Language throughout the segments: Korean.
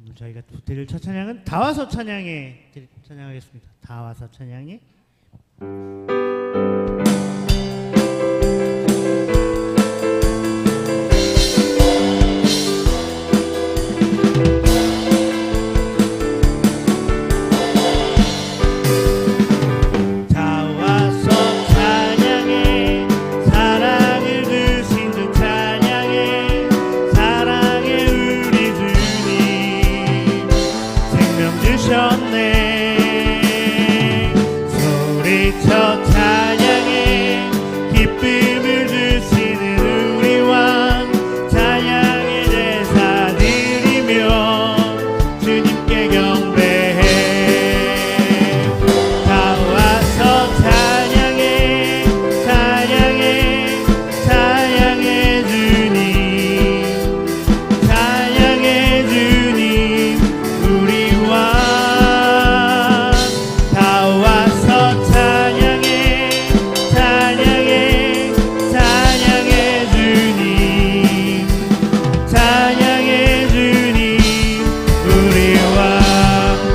오늘 저희가 드릴 첫 찬양은 다와서 찬양에 찬양하겠습니다. 다와서 찬양이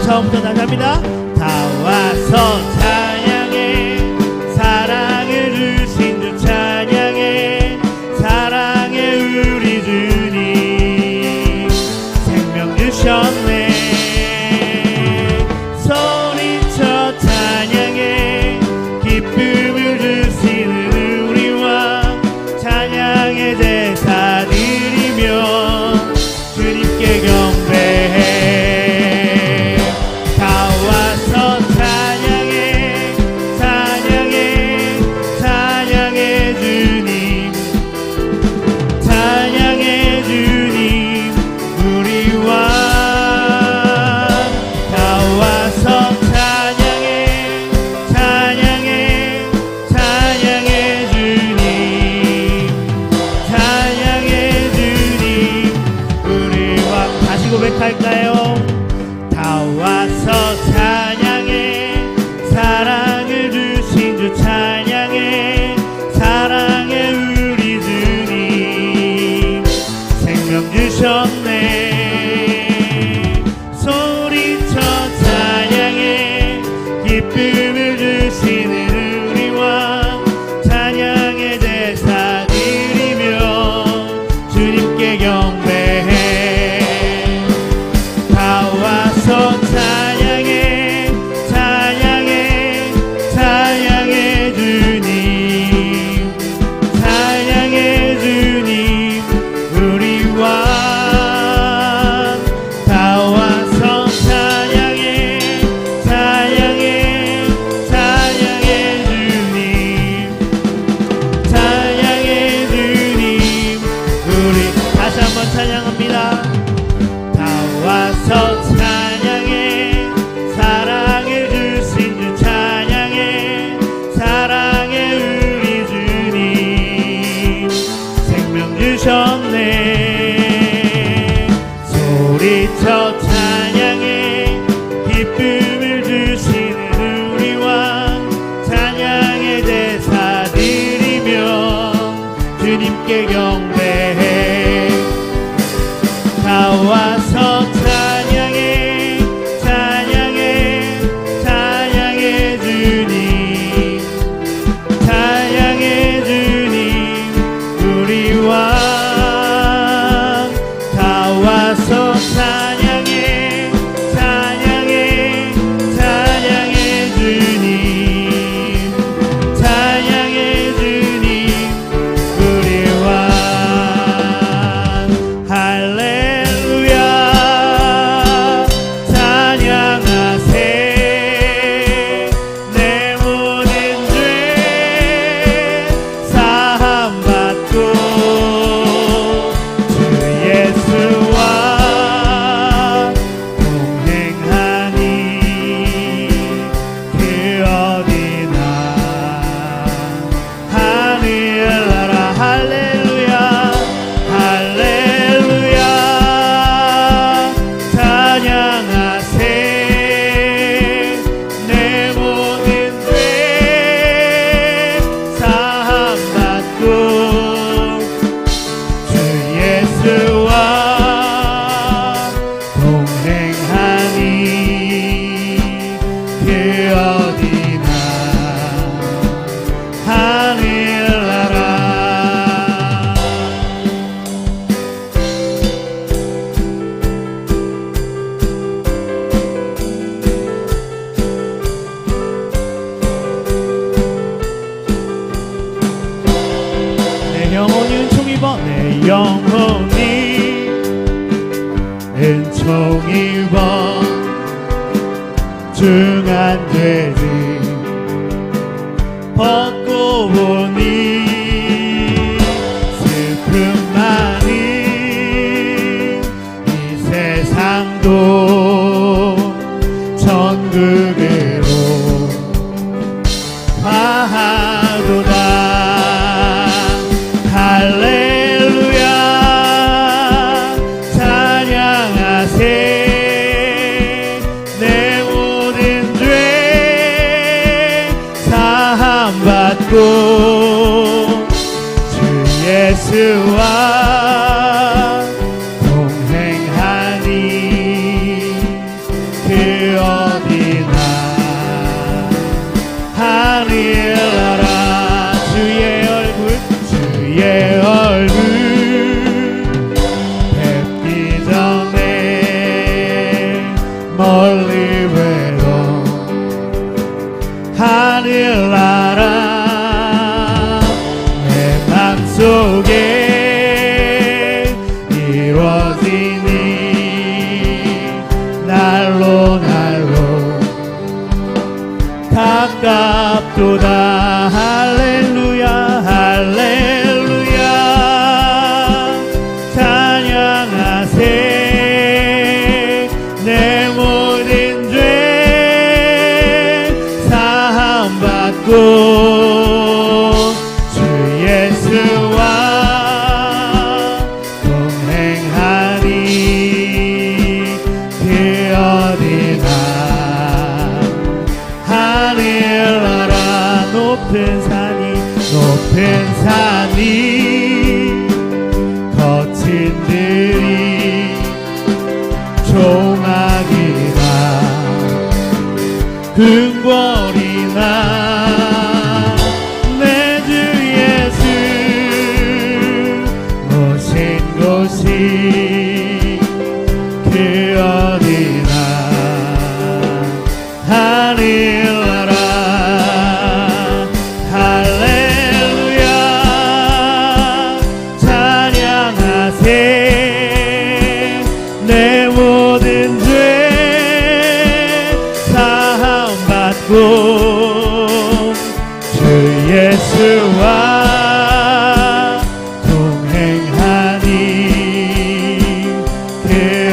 처음부터 다시 합니다. 다와서 찬양해 사랑을 주신 주 찬양해 사랑해 우리 주님 생명 주셨네 소리쳐 찬양해 기쁨을 주시는 우리 왕 찬양의 제사 드리며 주님께 경배해 고백할까요? 다와서 찬양해 사랑을 주신 주 찬양해 사랑해 우리 주님 생명 주셨네 소리쳐 찬양해 기쁨을 주시는 우리 왕 찬양의 제사 드리며 주님께 경배해 다와서 찬양해 찬양해 찬양해 주님 찬양해 주님 우리 왕 다와서 찬양해 찬양해 찬양해 주님 찬양해 주님 우리 다시 한번 찬양합니다. 다와서 찬양해 사랑을 주신 주 찬양해 사랑해 우리 주님 생명 주셨네 소리쳐 찬양해 기쁨을 주시는 우리 왕 찬양의 제사 드리며 주님께 경배해 다와서 찬양해 찬양해 찬양해 주님 찬양해 주님 우리 왕 다와서 찬양해 찬양해 찬양해 주님 찬양해 주님 우리 왕 주 예수와 번 중한죄를 벗고 보니 슬픔 많은 이 세상도 천국으로 화하도다. 할렐루야 찬양하세. 내 모든 죄 사함받고 주 예수와 동행하니 그 어디나 하늘나라. 주의 얼굴 뵙기 전에 멀리 외로 하늘나라. 내 맘속에 이루어지니 날로 가깝도다. 할렐루야 할렐루야 찬양하세. 내 모든 죄 사함받고 주 예수와 동행하니 그 어디나 하늘나라. 높은 산이 거친 들이 조막이나 궁궐이나 내 주 예수 모신 곳이 그 어디나 하늘나라. 할렐루야 찬양하세. 내 모든 죄 사함받고 주 예수와 동행하니 그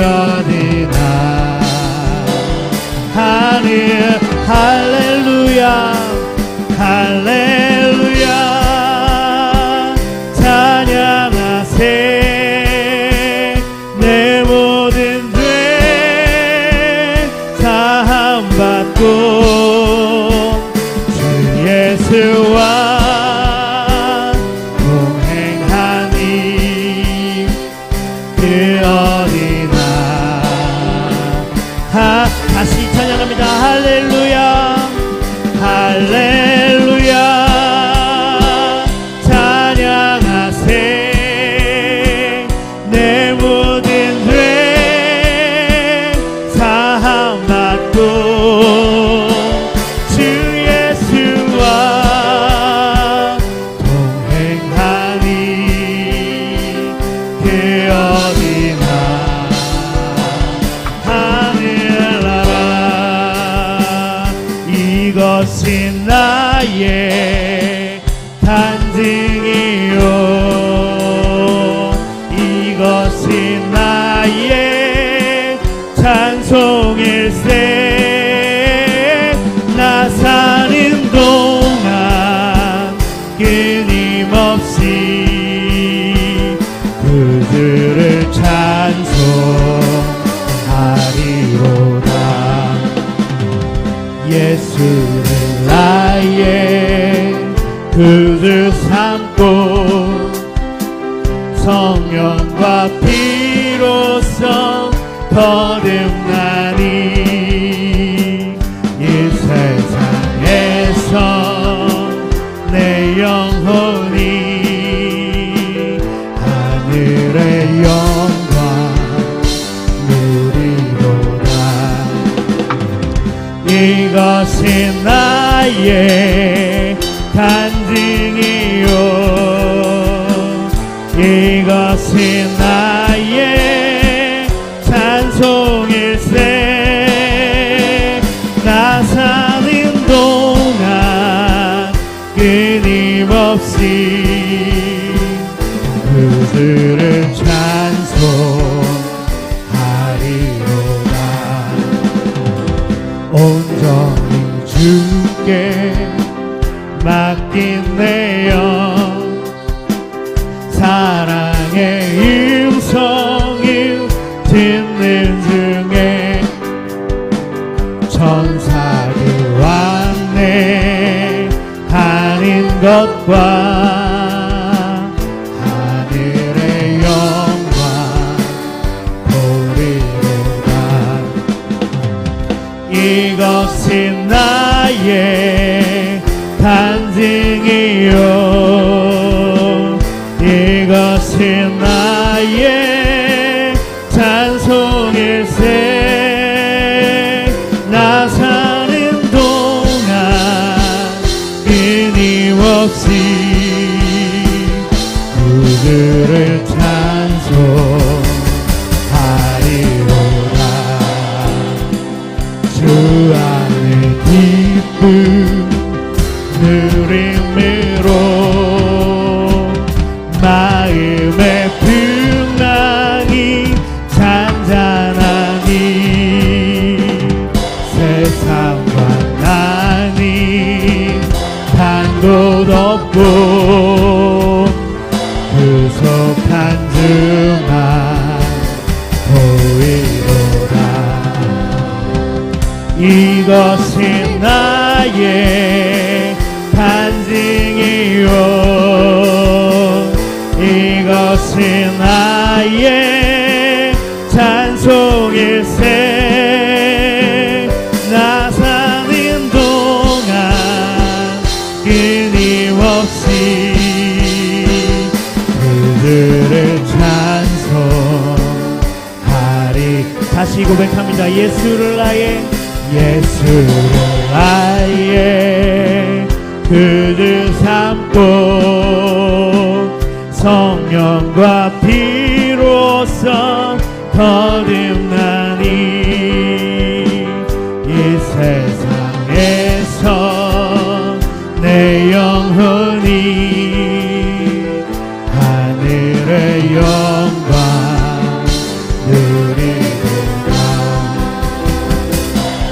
어디나 할렐루야 할렐루야 찬양하세. 내 모든 죄 사함받고 주 예수와 동행하니 그 어디나 다시 찬양합니다. 할렐루야 할렐루야 찬양하세. 내 모든 죄 사함받고 주 예수와 동행하니 그 어디나 하늘나라. 이것이 나의 간증이요 이것이 나의 찬송일세. 나 사는 동안 끊임없이 그들을 찬송하리로다. 예수를 나의 그들 삼고 성령과 피로써 거듭나니 이 세상에서 내 영혼이 하늘의 영광 누리로다. 이것이 나의 간증이요 이것이 나의 찬송일세. 듣는 중에 천사들 왔네 하는 것과 하늘의 영광 보리로다. 이것은 나의 간증이요 이것은 나의 찬송일세. 나 사는 동안 끊임없이 그들을 찬송하리로다. 주 안에 기쁨 누림으로 마음의 풍랑이 잔잔하니 세상과 나니 단 곳 없고 구속한 주만 보이로다. 이것은 나의 간증이요 이것은 나의 찬송일세. 나 사는 동안 끊임없이 그들을 찬송하리. 다시 고백합니다. 예수를 아예 그들 삼고 성령과 피로써 거듭나니 이 세상에서 내 영혼이 하늘의 영광 누리리라.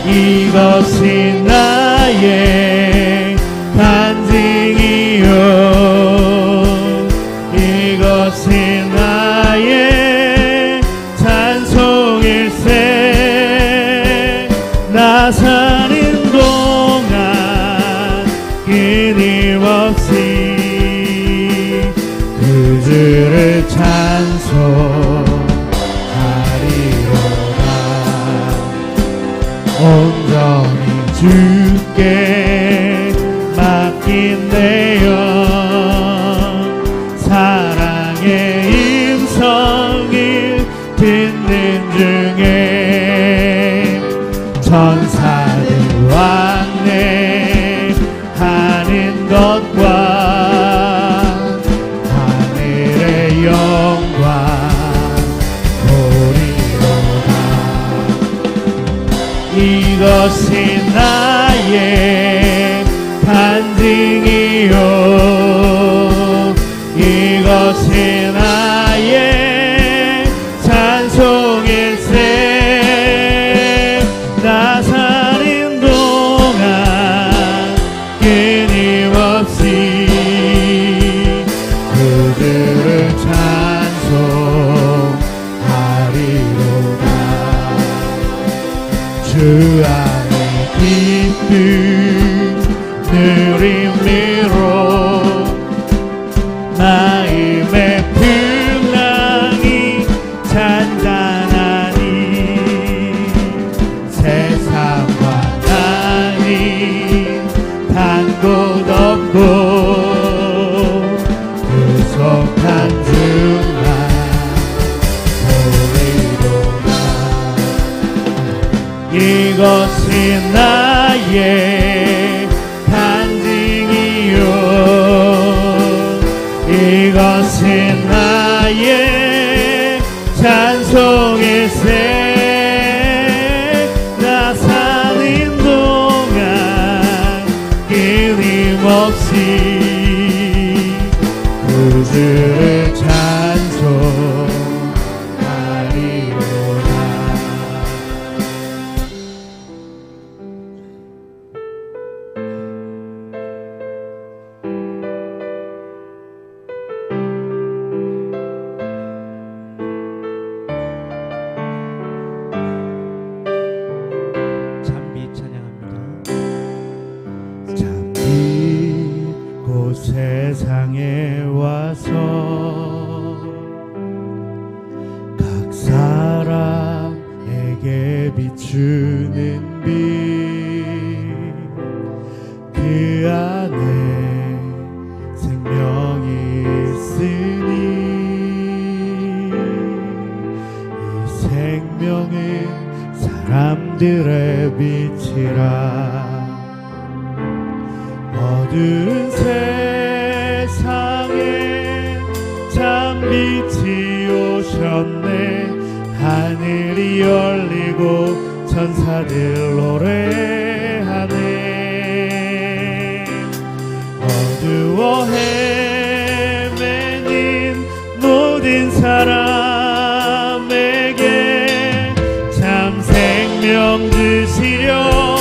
이것이 나의 간증이요 이것이 나의 찬송일세. 나 사는 동안 끊임없이 그들을 찬송하리로다. 온전히 주께 맡긴 내 영 사랑의 음성을 듣는 중에 천사들 왔네 하는 것과 하늘의 영광 보리로다. 이것이 나의 간증이요 이것이 나의 찬송일세. 나 사는 동안 끊임없이 그들을 찬송하리로다. 주 안에 기쁨 누림으로 마음의 풍랑이 잔잔하니 세상과 나니 단 곳 없고 구속한 주만 보리로다. 이것이 나의 간증이요 이것이 나의 찬송일세. 나 사는 동안 끊임없이 그들을 찬송하리로다. 비추는 빛 그 안에 생명이 있으니 이 생명은 사람들의 빛이라 어두운 세상에 참빛이 오셨네 하늘이 열리고 천사들 노래하네 어두워 헤매는 모든 사람에게 참 생명 주시려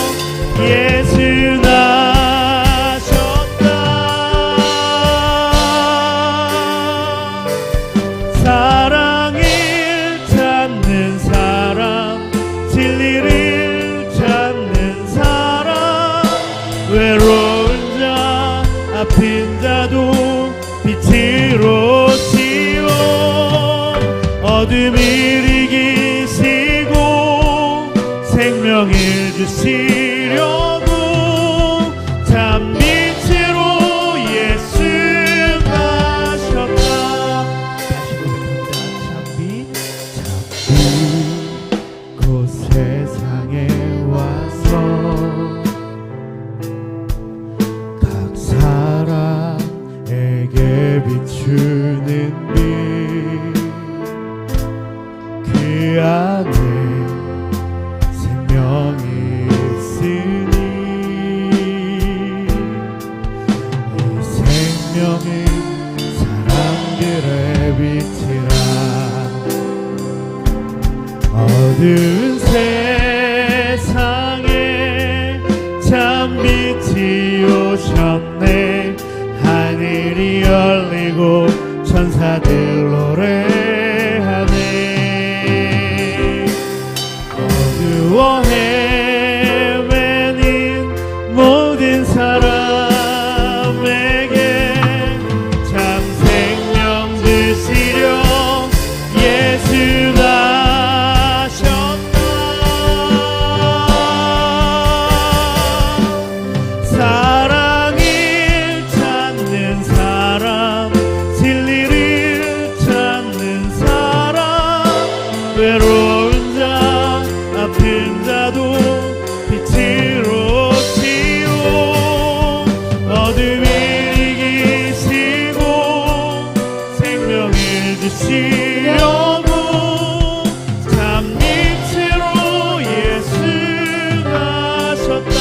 예수 나셨다 사랑을 찾는 사람 진리를 찾는 사람 외로운 자 아픈 자도 빛으로 씌워 어둠을 이기시고 생명을 주시려고 참 빛으로 예수 나셨다 다시 고백합니다. 참빛 곧 세상에 와서 각 사람에게 비추는 빛 그 안에 생명이 있으니 이 생명은 사람들의 빛이라 어두운 세상에 참 빛이 오셨네 하늘이 열리고 천사들 노래하네 어두워 헤매는 모든 사람에게 참 생명 주시려 예수 나셨다 사랑을 찾는 사람 진리를 찾는 사람 외로운 자 아픈 자도 빛으로 치워 어둠을 이기시고 생명을 주시려고 참 빛으로 예수 나셨다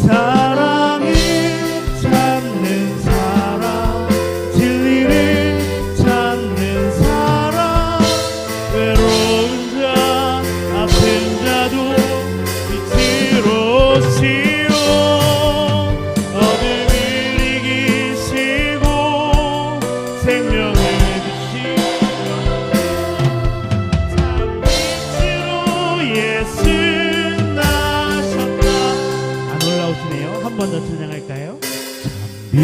사랑을 찾는 사람 진리를 찾는 사람 외로운 자 아픈 자도 빛으로 치워 어둠을 이기시고 생명을 주시고 참 빛으로 예수 나셨다 안 올라오시네요. 한 번 더 찬양할까요? 빛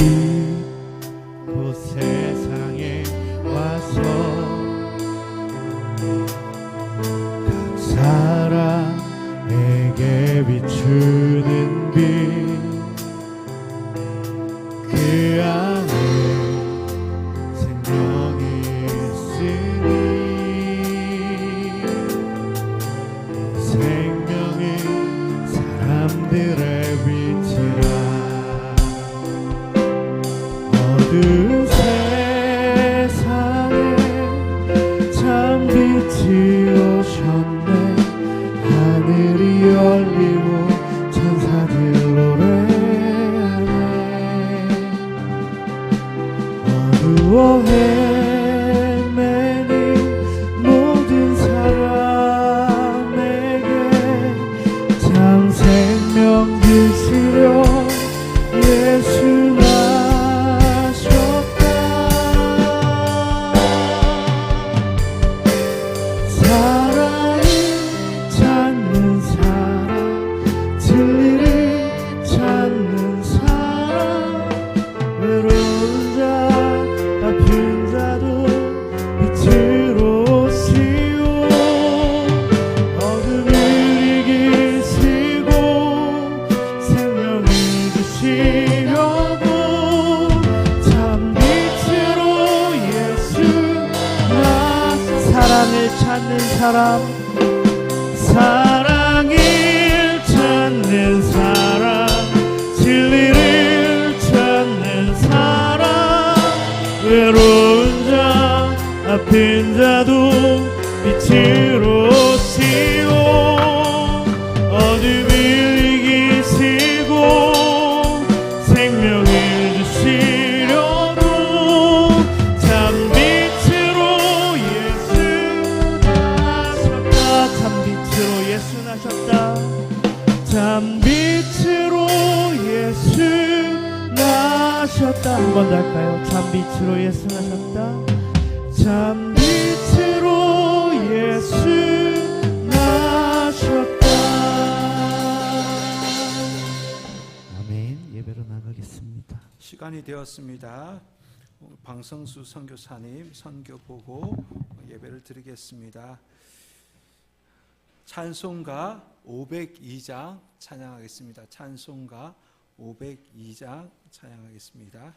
그 세상에 와서 각 사람에게 비추는 빛 그 안에 생명이 있으니 생명은 사람들의 빛이라 어두운 세상에 참 빛이 오셨네 하늘이 열리고 천사들 노래하네 어두워 헤매는 모든 사람에게 참 생명 주시려 예수 나셨다 사랑을 사랑을 찾는 사람, 사랑을 찾는 사람, 진리를 찾는 사람, 외로운 자 아픈 자도 빛으로 오시고 어둠을 이기시고 생명을 주시려고 참빛으로 예수 나셨다. 참빛으로 예수 나셨다. 참빛으로 예수 나셨다. 한 번 더 할까요? 참빛으로 예수 나셨다. 참빛으로 예수 나셨다. 아멘. 예배로 나가겠습니다. 시간이 되었습니다. 방성수 선교사님 선교 보고 예배를 드리겠습니다. 찬송가 502장 찬양하겠습니다. 찬송가 502장 찬양하겠습니다.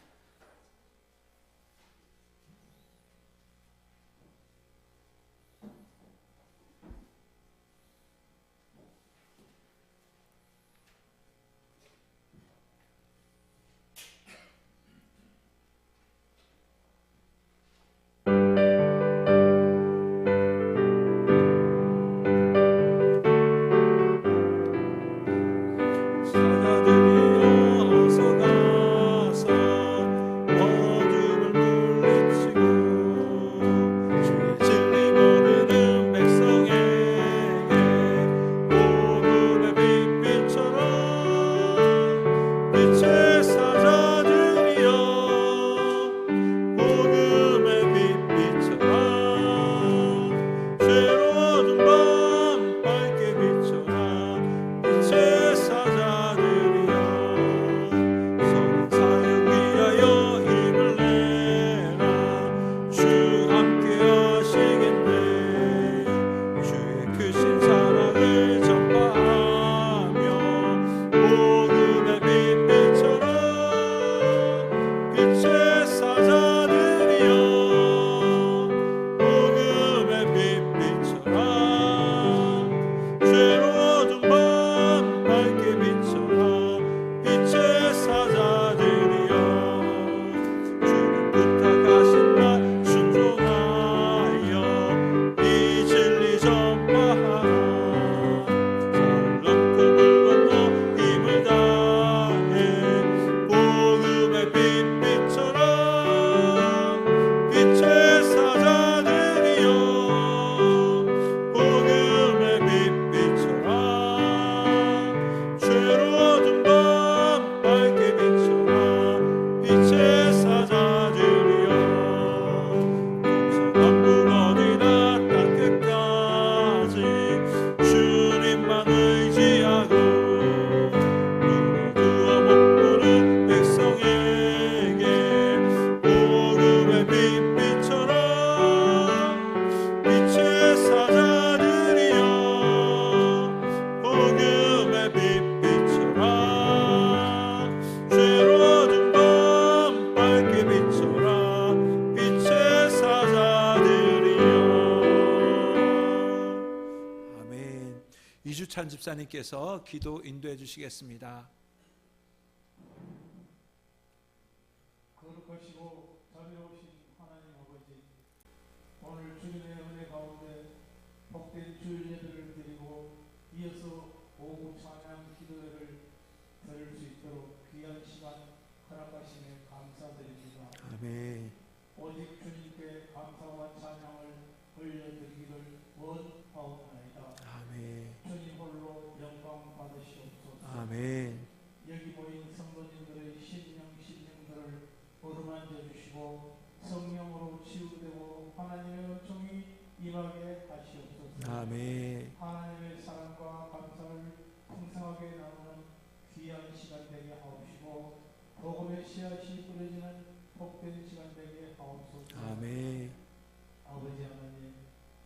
이주찬 집사님께서 기도 인도해 주시겠습니다. 거룩하시고 자비로우신 하나님 아버지, 오늘 주님의 은혜 가운데 복된 주일 예배를 드리고 이어서 오후 찬양 기도회를 드릴 수 있도록 귀한 시간 허락하시며 감사드립니다. 아멘. 오직 주님께 감사와 찬양을 올려드리기를 원하옵나이다. 아멘. 주님 홀로 영광 받으시옵소서. 아멘. 여기 모인 성도님들의 심령들을 어루만져 주시고 성령으로 치유되고 하나님의 은총이 임하게 하시옵소서. 아멘. 하나님의 사랑과 감사를 풍성하게 나누는 귀한 시간 되게 하옵시고 복음의 씨앗이 뿌려지는 복된 시간 되게 하옵소서. 아멘. 아버지 하나님,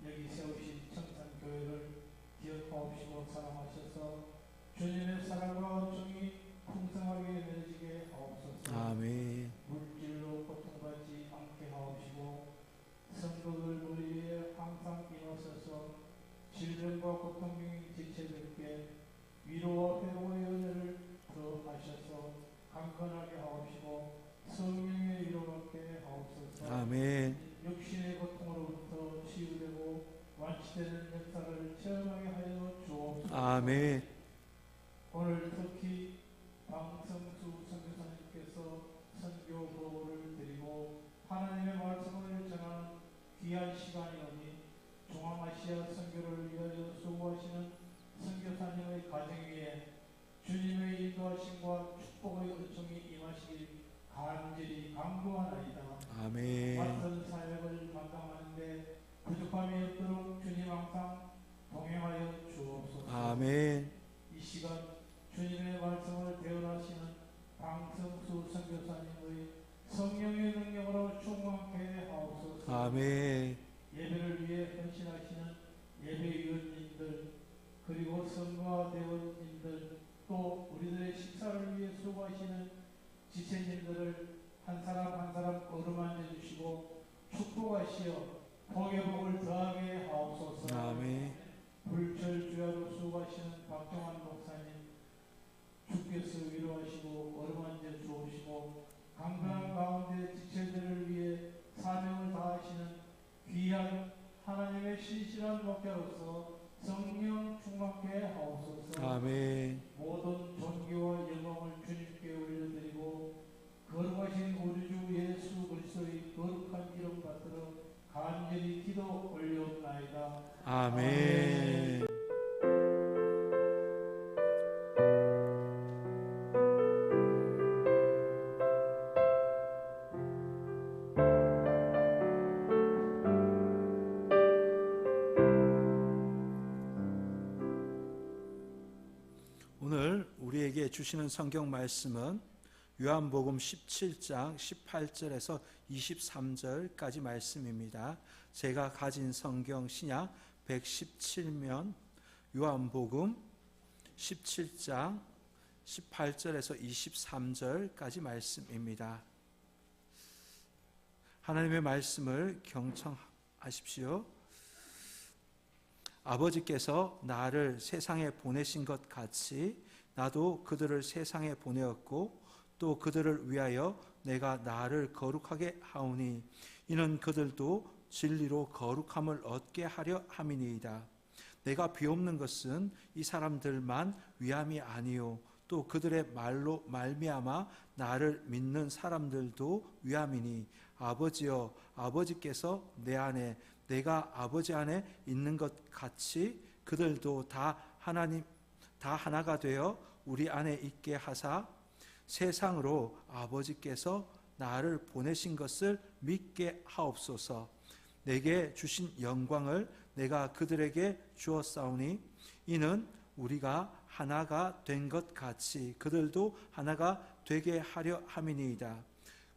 여기 세우신 청산교회를 기억하옵시고 사랑하셔서 주님의 사랑과 은총이 풍성하게 내려지게 하옵소서. 아멘. 물질로 고통받지 않게 하옵시고 성도들 우리 위에 항상 질병과 고통 중인 지체들께 위로와 회복의 은혜를 더하셔서 강건하게 하옵시고 성령의 위로받게 하옵소서. 아멘. 육신의 고통으로부터 치유되고 완치되는 역사를 체험하게 하여 주옵소서. 아멘. 오늘 특히 방성수 선교사님께서 선교 보고를 드리고 하나님의 말씀을 전하는 귀한 시간이오니 중앙아시아 선교를 위하여 수고하시는 선교사님의 가정 위에 주님의 인도하심과 축복의 은총이 임하시길 간절히 간구하나이다. 아멘. 맡은 사역을 감당하는데 부족함이 없도록 주님 항상 동행하여 주옵소서. 아멘. 이 시간 주님의 말씀을 대언하시는 방성수 선교사님의 성령의 능력으로 충만케 하옵소서. 아멘. 예배를 위해 헌신하시는 예배위원님들 그리고 선거와 대원님들 또 우리들의 식사를 위해 수고하시는 지체님들을 한 사람 한 사람 어루만져 주시고 축복하시어 복의 복을 더하게 하옵소서. 아멘. 불철 주야로 수고하시는 박정환 목사님 주께서 위로하시고 어루만져 주옵시고 강건한 가운데 지체들을 위해 사명을 다하시는 귀한 하나님의 신실한 목자로서 성령 충만케 하옵소서. 아멘. 모든 존귀와 영광을 주님께 올려드리고 거룩하신 우리 주 예수 그리스도의 거룩한 이름 받들어 간절히 기도 올려옵나이다. 아멘. 오늘 우리에게 주시는 성경 말씀은 요한복음 17장 18절에서 23절까지 말씀입니다. 제가 가진 성경 신약 117면 요한복음 17장 18절에서 23절까지 말씀입니다. 하나님의 말씀을 경청하십시오. 아버지께서 나를 세상에 보내신 것 같이 나도 그들을 세상에 보내었고 또 그들을 위하여 내가 나를 거룩하게 하오니 이는 그들도 진리로 거룩함을 얻게 하려 함이니이다. 내가 비옵는 것은 이 사람들만 위함이 아니요 또 그들의 말로 말미암아 나를 믿는 사람들도 위함이니 아버지여 아버지께서 내 안에 내가 아버지 안에 있는 것 같이 그들도 다 하나가 되어 우리 안에 있게 하사 세상으로 아버지께서 나를 보내신 것을 믿게 하옵소서. 내게 주신 영광을 내가 그들에게 주었사오니 이는 우리가 하나가 된 것 같이 그들도 하나가 되게 하려 함이니이다.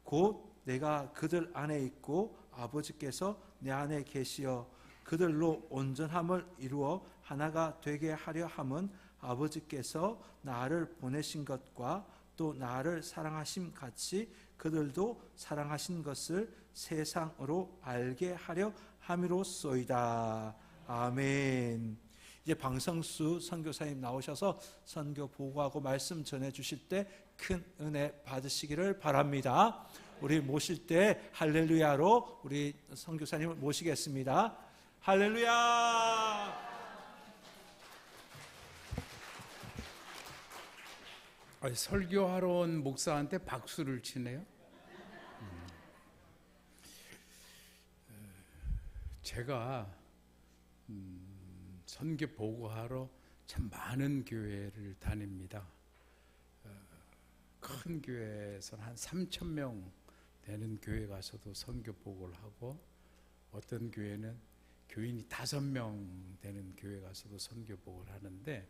곧 내가 그들 안에 있고 아버지께서 내 안에 계시어 그들로 온전함을 이루어 하나가 되게 하려 함은 아버지께서 나를 보내신 것과 또 나를 사랑하심 같이 그들도 사랑하신 것을 세상으로 알게 하려 함이로소이다. 아멘. 이제 방성수 선교사님 나오셔서 선교 보고하고 말씀 전해 주실 때 큰 은혜 받으시기를 바랍니다. 우리 모실 때 할렐루야로 우리 선교사님을 모시겠습니다. 할렐루야. 설교하러 온 목사한테 박수를 치네요. 제가 선교 보고하러 참 많은 교회를 다닙니다. 큰 교회에서는 한 3,000명 되는 교회 가서도 선교 보고를 하고 어떤 교회는 교인이 5명 되는 교회 가서도 선교 보고를 하는데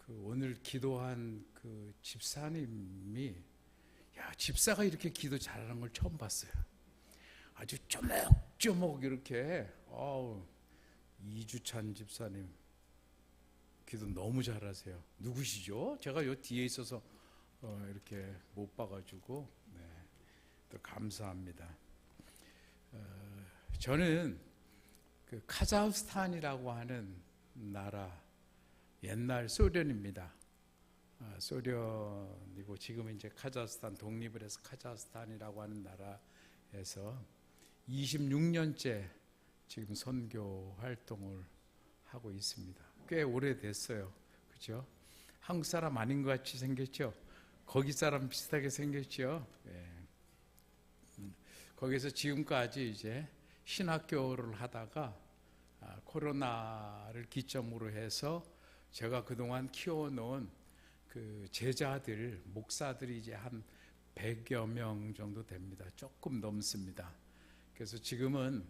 오늘 기도한 그 집사님이 집사가 이렇게 기도 잘하는 걸 처음 봤어요. 아주 쪼목쪼목 이렇게 이주찬 집사님 기도 너무 잘하세요. 누구시죠? 제가 요 뒤에 있어서 이렇게 못 봐가지고 또 감사합니다. 저는 그 카자흐스탄이라고 하는 나라, 옛날 소련입니다. 소련이고 지금 이제 카자흐스탄 독립을 해서 카자흐스탄이라고 하는 나라에서 26년째 지금 선교 활동을 하고 있습니다. 꽤 오래됐어요. 그죠? 한국 사람 아닌 것 같이 생겼죠? 거기 사람 비슷하게 생겼죠? 예. 거기서 지금까지 이제 신학교를 하다가 코로나를 기점으로 해서 제가 그동안 키워놓은 그 제자들, 목사들이 이제 한 100여 명 정도 됩니다. 조금 넘습니다. 그래서 지금은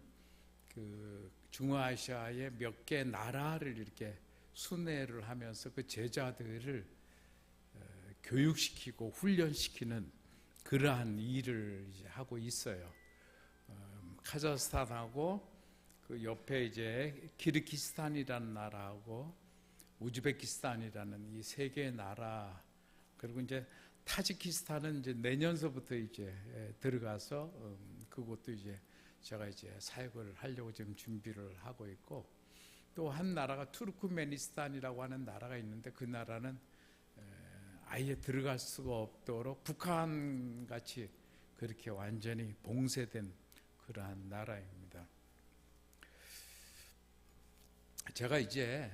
그 중앙아시아의 몇 개 나라를 이렇게 순회를 하면서 그 제자들을 교육시키고 훈련시키는 그러한 일을 이제 하고 있어요. 카자흐스탄하고 그 옆에 이제 키르기스탄이라는 나라하고 우즈베키스탄이라는 이 세 개의 나라, 그리고 이제 타지키스탄은 이제 내년서부터 이제 들어가서 그것도 이제 제가 이제 사역을 하려고 지금 준비를 하고 있고, 또 한 나라가 투르크메니스탄이라고 하는 나라가 있는데 그 나라는 아예 들어갈 수가 없도록 북한 같이 그렇게 완전히 봉쇄된 그러한 나라입니다. 제가 이제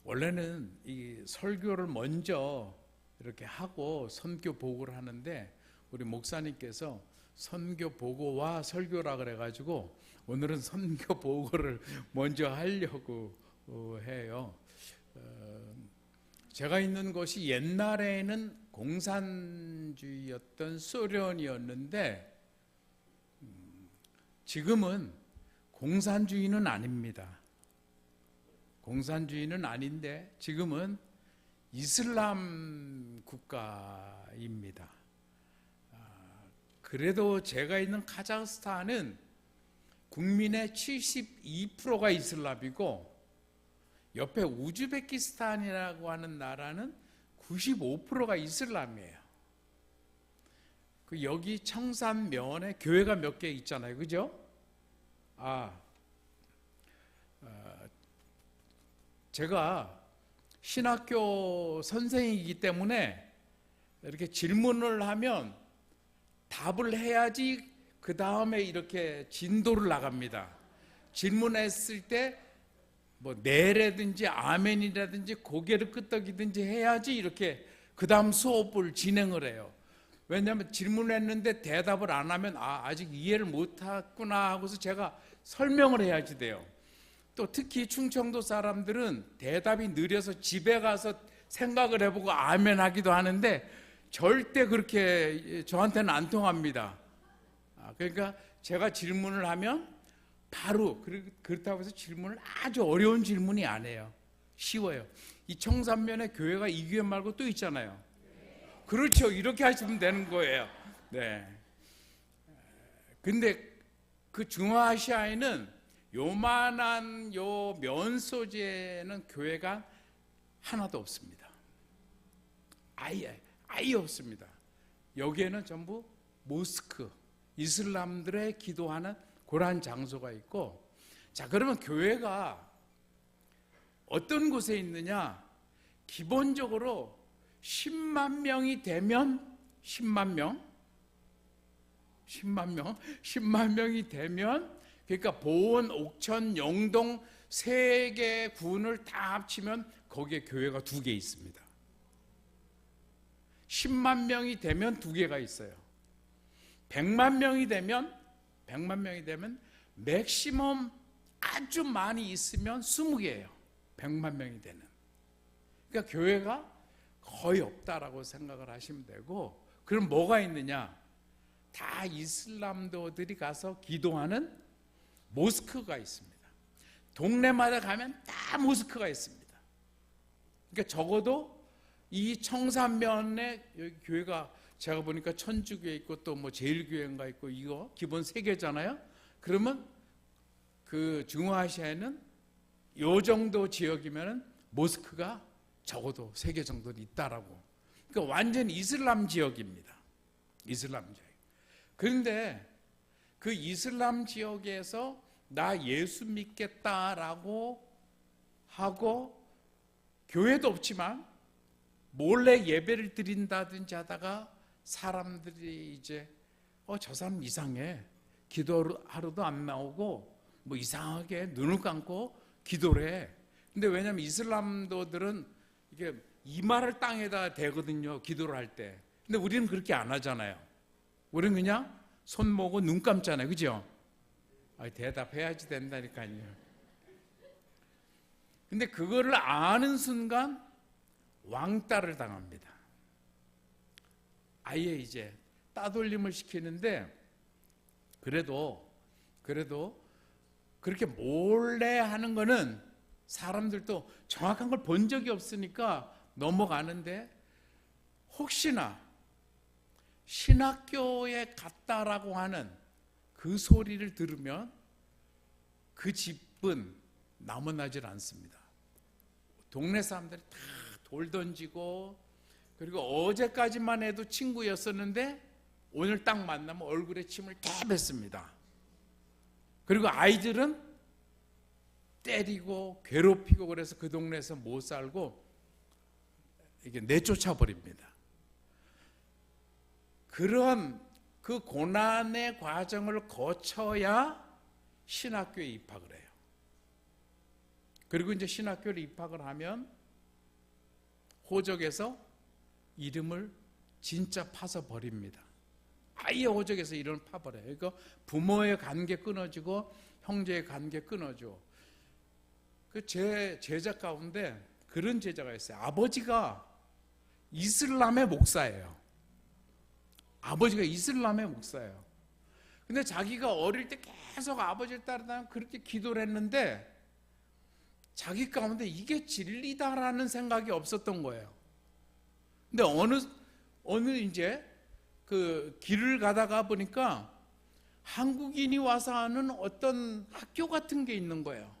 원래는 이 설교를 먼저 이렇게 하고 선교 보고를 하는데 우리 목사님께서 선교 보고와 설교라 그래가지고 오늘은 선교 보고를 먼저 하려고 해요. 제가 있는 곳이 옛날에는 공산주의였던 소련이었는데 지금은 공산주의는 아닙니다. 공산주의는 아닌데 지금은 이슬람 국가입니다. 그래도 제가 있는 카자흐스탄은 국민의 72%가 이슬람이고 옆에 우즈베키스탄이라고 하는 나라는 95%가 이슬람이에요. 그 여기 청산면에 교회가 몇 개 있잖아요, 그죠? 제가 신학교 선생이기 때문에 이렇게 질문을 하면 답을 해야지 그 다음에 이렇게 진도를 나갑니다. 질문했을 때 뭐 네라든지 아멘이라든지 고개를 끄덕이든지 해야지 이렇게 그 다음 수업을 진행을 해요. 왜냐하면 질문했는데 대답을 안 하면 아직 이해를 못했구나 하고서 제가 설명을 해야지 돼요. 또 특히 충청도 사람들은 대답이 느려서 집에 가서 생각을 해보고 아멘 하기도 하는데 절대 그렇게 저한테는 안 통합니다. 그러니까 제가 질문을 하면 바로, 그렇다고 해서 질문을 아주 어려운 질문이 아니에요. 쉬워요. 이 청산면에 교회가 이 교회 말고 또 있잖아요. 그렇죠. 이렇게 하시면 되는 거예요. 네. 근데 그 중앙아시아에는 요만한 요 면 소재는 교회가 하나도 없습니다. 아예 없습니다. 여기에는 전부 모스크, 이슬람들의 기도하는 그러한 장소가 있고, 자, 그러면 교회가 어떤 곳에 있느냐? 기본적으로 10만 명이 되면 10만 명이 되면, 그러니까 보은, 옥천, 영동 세 개 군을 다 합치면 거기에 교회가 2개 있습니다. 10만 명이 되면 2개가 있어요. 100만 명이 되면 맥시멈 아주 많이 있으면 20개예요. 100만 명이 되는. 그러니까 교회가 거의 없다라고 생각을 하시면 되고, 그럼 뭐가 있느냐? 다 이슬람도들이 가서 기도하는 모스크가 있습니다. 동네마다 가면 다 모스크가 있습니다. 그러니까 적어도 이 청산면에 여기 교회가 제가 보니까 천주교회 있고 또 뭐 제일교회인가 있고 이거 기본 3개잖아요. 그러면 그 중앙아시아에는 요 정도 지역이면은 모스크가 적어도 3개 정도는 있다라고. 그러니까 완전 이슬람 지역입니다. 이슬람 지역. 그런데 그 이슬람 지역에서 나 예수 믿겠다라고 하고 교회도 없지만 몰래 예배를 드린다든지 하다가 사람들이 이제 저 사람 이상해, 기도하러도 안 나오고 뭐 이상하게 눈을 감고 기도를 해. 근데 왜냐면 이슬람도들은 이게 이마를 땅에다 대거든요, 기도를 할 때. 근데 우리는 그렇게 안 하잖아요. 우리는 그냥 손 모으고 눈 감잖아요, 그죠? 대답해야지 된다니까요. 근데 그거를 아는 순간 왕따를 당합니다. 아예 이제 따돌림을 시키는데, 그래도 그렇게 몰래 하는 거는 사람들도 정확한 걸 본 적이 없으니까 넘어가는데, 혹시나 신학교에 갔다라고 하는 그 소리를 들으면 그 집은 남아나질 않습니다. 동네 사람들이 다 돌 던지고, 그리고 어제까지만 해도 친구였었는데 오늘 딱 만나면 얼굴에 침을 다 뱉습니다. 그리고 아이들은 때리고 괴롭히고, 그래서 그 동네에서 못 살고 이게 내쫓아 버립니다. 그런 그 고난의 과정을 거쳐야 신학교에 입학을 해요. 그리고 이제 신학교를 입학을 하면 호적에서 이름을 진짜 파서 버립니다. 아예 호적에서 이름을 파버려요. 그러니까 부모의 관계 끊어지고 형제의 관계 끊어져. 제 제자 가운데 그런 제자가 있어요. 아버지가 이슬람의 목사예요. 아버지가 이슬람의 목사예요. 근데 자기가 어릴 때 계속 아버지를 따르다 그렇게 기도를 했는데 자기 가운데 이게 진리다라는 생각이 없었던 거예요. 근데 어느 이제 그 길을 가다가 보니까 한국인이 와서 하는 어떤 학교 같은 게 있는 거예요.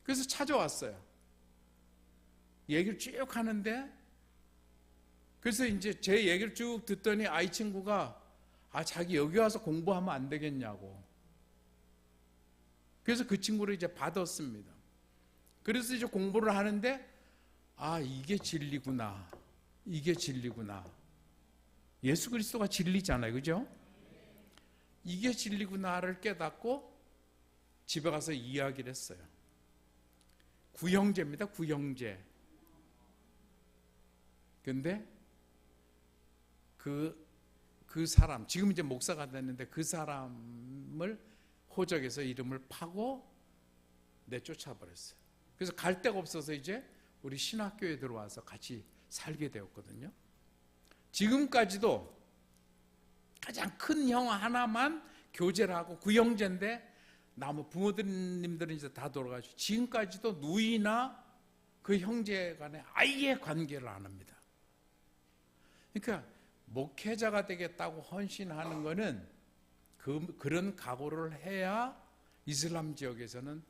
그래서 찾아왔어요. 얘기를 쭉 하는데, 그래서 이제 제 얘기를 쭉 듣더니 아이 친구가 자기 여기 와서 공부하면 안 되겠냐고. 그래서 그 친구를 이제 받았습니다. 그래서 이제 공부를 하는데 이게 진리구나. 이게 진리구나. 예수 그리스도가 진리잖아요, 그죠? 이게 진리구나를 깨닫고 집에 가서 이야기를 했어요. 구형제입니다, 구형제. 근데 그 사람, 지금 이제 목사가 됐는데 그 사람을 호적에서 이름을 파고 내쫓아 버렸어요. 그래서 갈 데가 없어서 이제 우리 신학교에 들어와서 같이 살게 되었거든요. 지금까지도 가장 큰 형 하나만 교제를 하고 구형제인데, 나무 부모님들은 이제 다 돌아가시고 지금까지도 누이나 그 형제 간에 아예 관계를 안 합니다. 그러니까 목회자가 되겠다고 헌신하는 거는 그런 각오를 해야 이슬람 지역에서는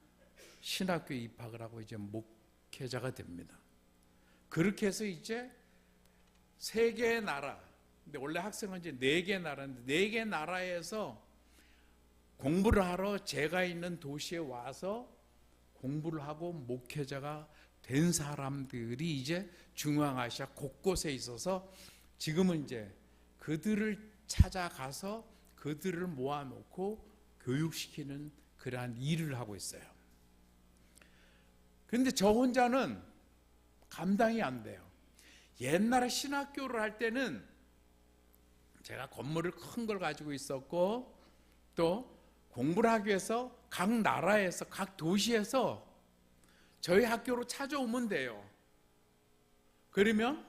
신학교에 입학을 하고 이제 목회자가 됩니다. 그렇게 해서 이제 3개의 나라, 근데 원래 학생은 이제 4개의 나라인데 4개의 나라에서 공부를 하러 제가 있는 도시에 와서 공부를 하고 목회자가 된 사람들이 이제 중앙아시아 곳곳에 있어서 지금은 이제 그들을 찾아가서 그들을 모아놓고 교육시키는 그러한 일을 하고 있어요. 그런데 저 혼자는 감당이 안 돼요. 옛날에 신학교를 할 때는 제가 건물을 큰 걸 가지고 있었고, 또 공부를 하기 위해서 각 나라에서 각 도시에서 저희 학교로 찾아오면 돼요. 그러면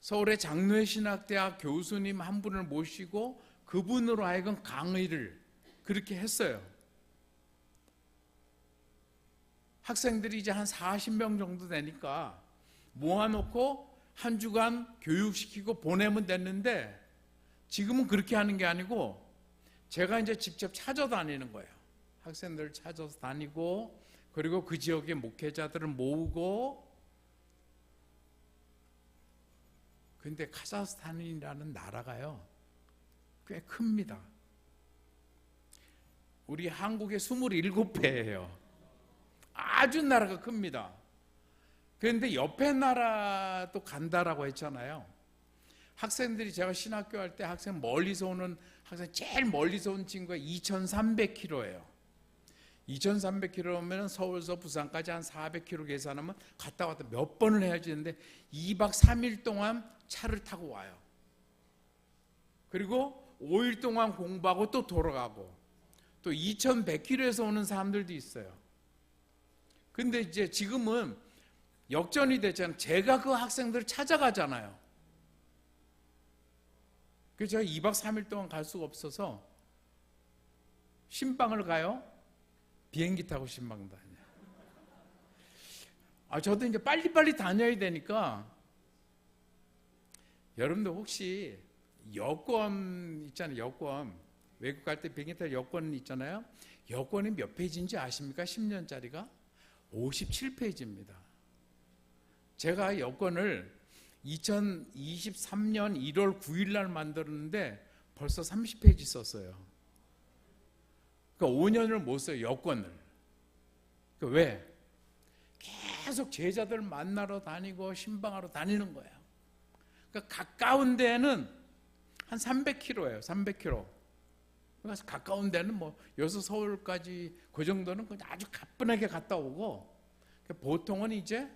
서울의 장로회 신학대학 교수님 한 분을 모시고 그분으로 하여금 강의를 그렇게 했어요. 학생들이 이제 한 40명 정도 되니까 모아놓고 한 주간 교육시키고 보내면 됐는데, 지금은 그렇게 하는 게 아니고 제가 이제 직접 찾아다니는 거예요. 학생들을 찾아서 다니고, 그리고 그 지역의 목회자들을 모으고. 근데 카자흐스탄이라는 나라가요 꽤 큽니다. 우리 한국의 27배예요. 아주 나라가 큽니다. 그런데 옆에 나라도 간다라고 했잖아요. 학생들이 제가 신학교 할 때 학생 멀리서 오는 학생 제일 멀리서 온 친구가 2,300km예요. 2,300km면 서울서 부산까지 한 400km 계산하면 갔다 왔다 몇 번을 해야 되는데 2박 3일 동안 차를 타고 와요. 그리고 5일 동안 공부하고 또 돌아가고 또 2,100km에서 오는 사람들도 있어요. 근데 이제 지금은 역전이 됐잖아요. 제가 그 학생들을 찾아가잖아요. 그래서 제가 2박 3일 동안 갈 수가 없어서 신방을 가요. 비행기 타고 신방 다녀요. 저도 이제 빨리빨리 다녀야 되니까 여러분들 혹시 여권 있잖아요. 여권 외국 갈 때 비행기 탈 여권 있잖아요. 여권이 몇 페이지인지 아십니까? 10년짜리가 57페이지입니다. 제가 여권을 2023년 1월 9일 날 만들었는데 벌써 30페이지 썼어요. 그러니까 5년을 못 써요, 여권을. 그러니까 왜? 계속 제자들 만나러 다니고 신방하러 다니는 거예요. 그러니까 가까운 데는 한 300km예요. 300km. 그래서 가까운 데는 뭐 여기서 서울까지 그 정도는 그냥 아주 가뿐하게 갔다 오고, 보통은 이제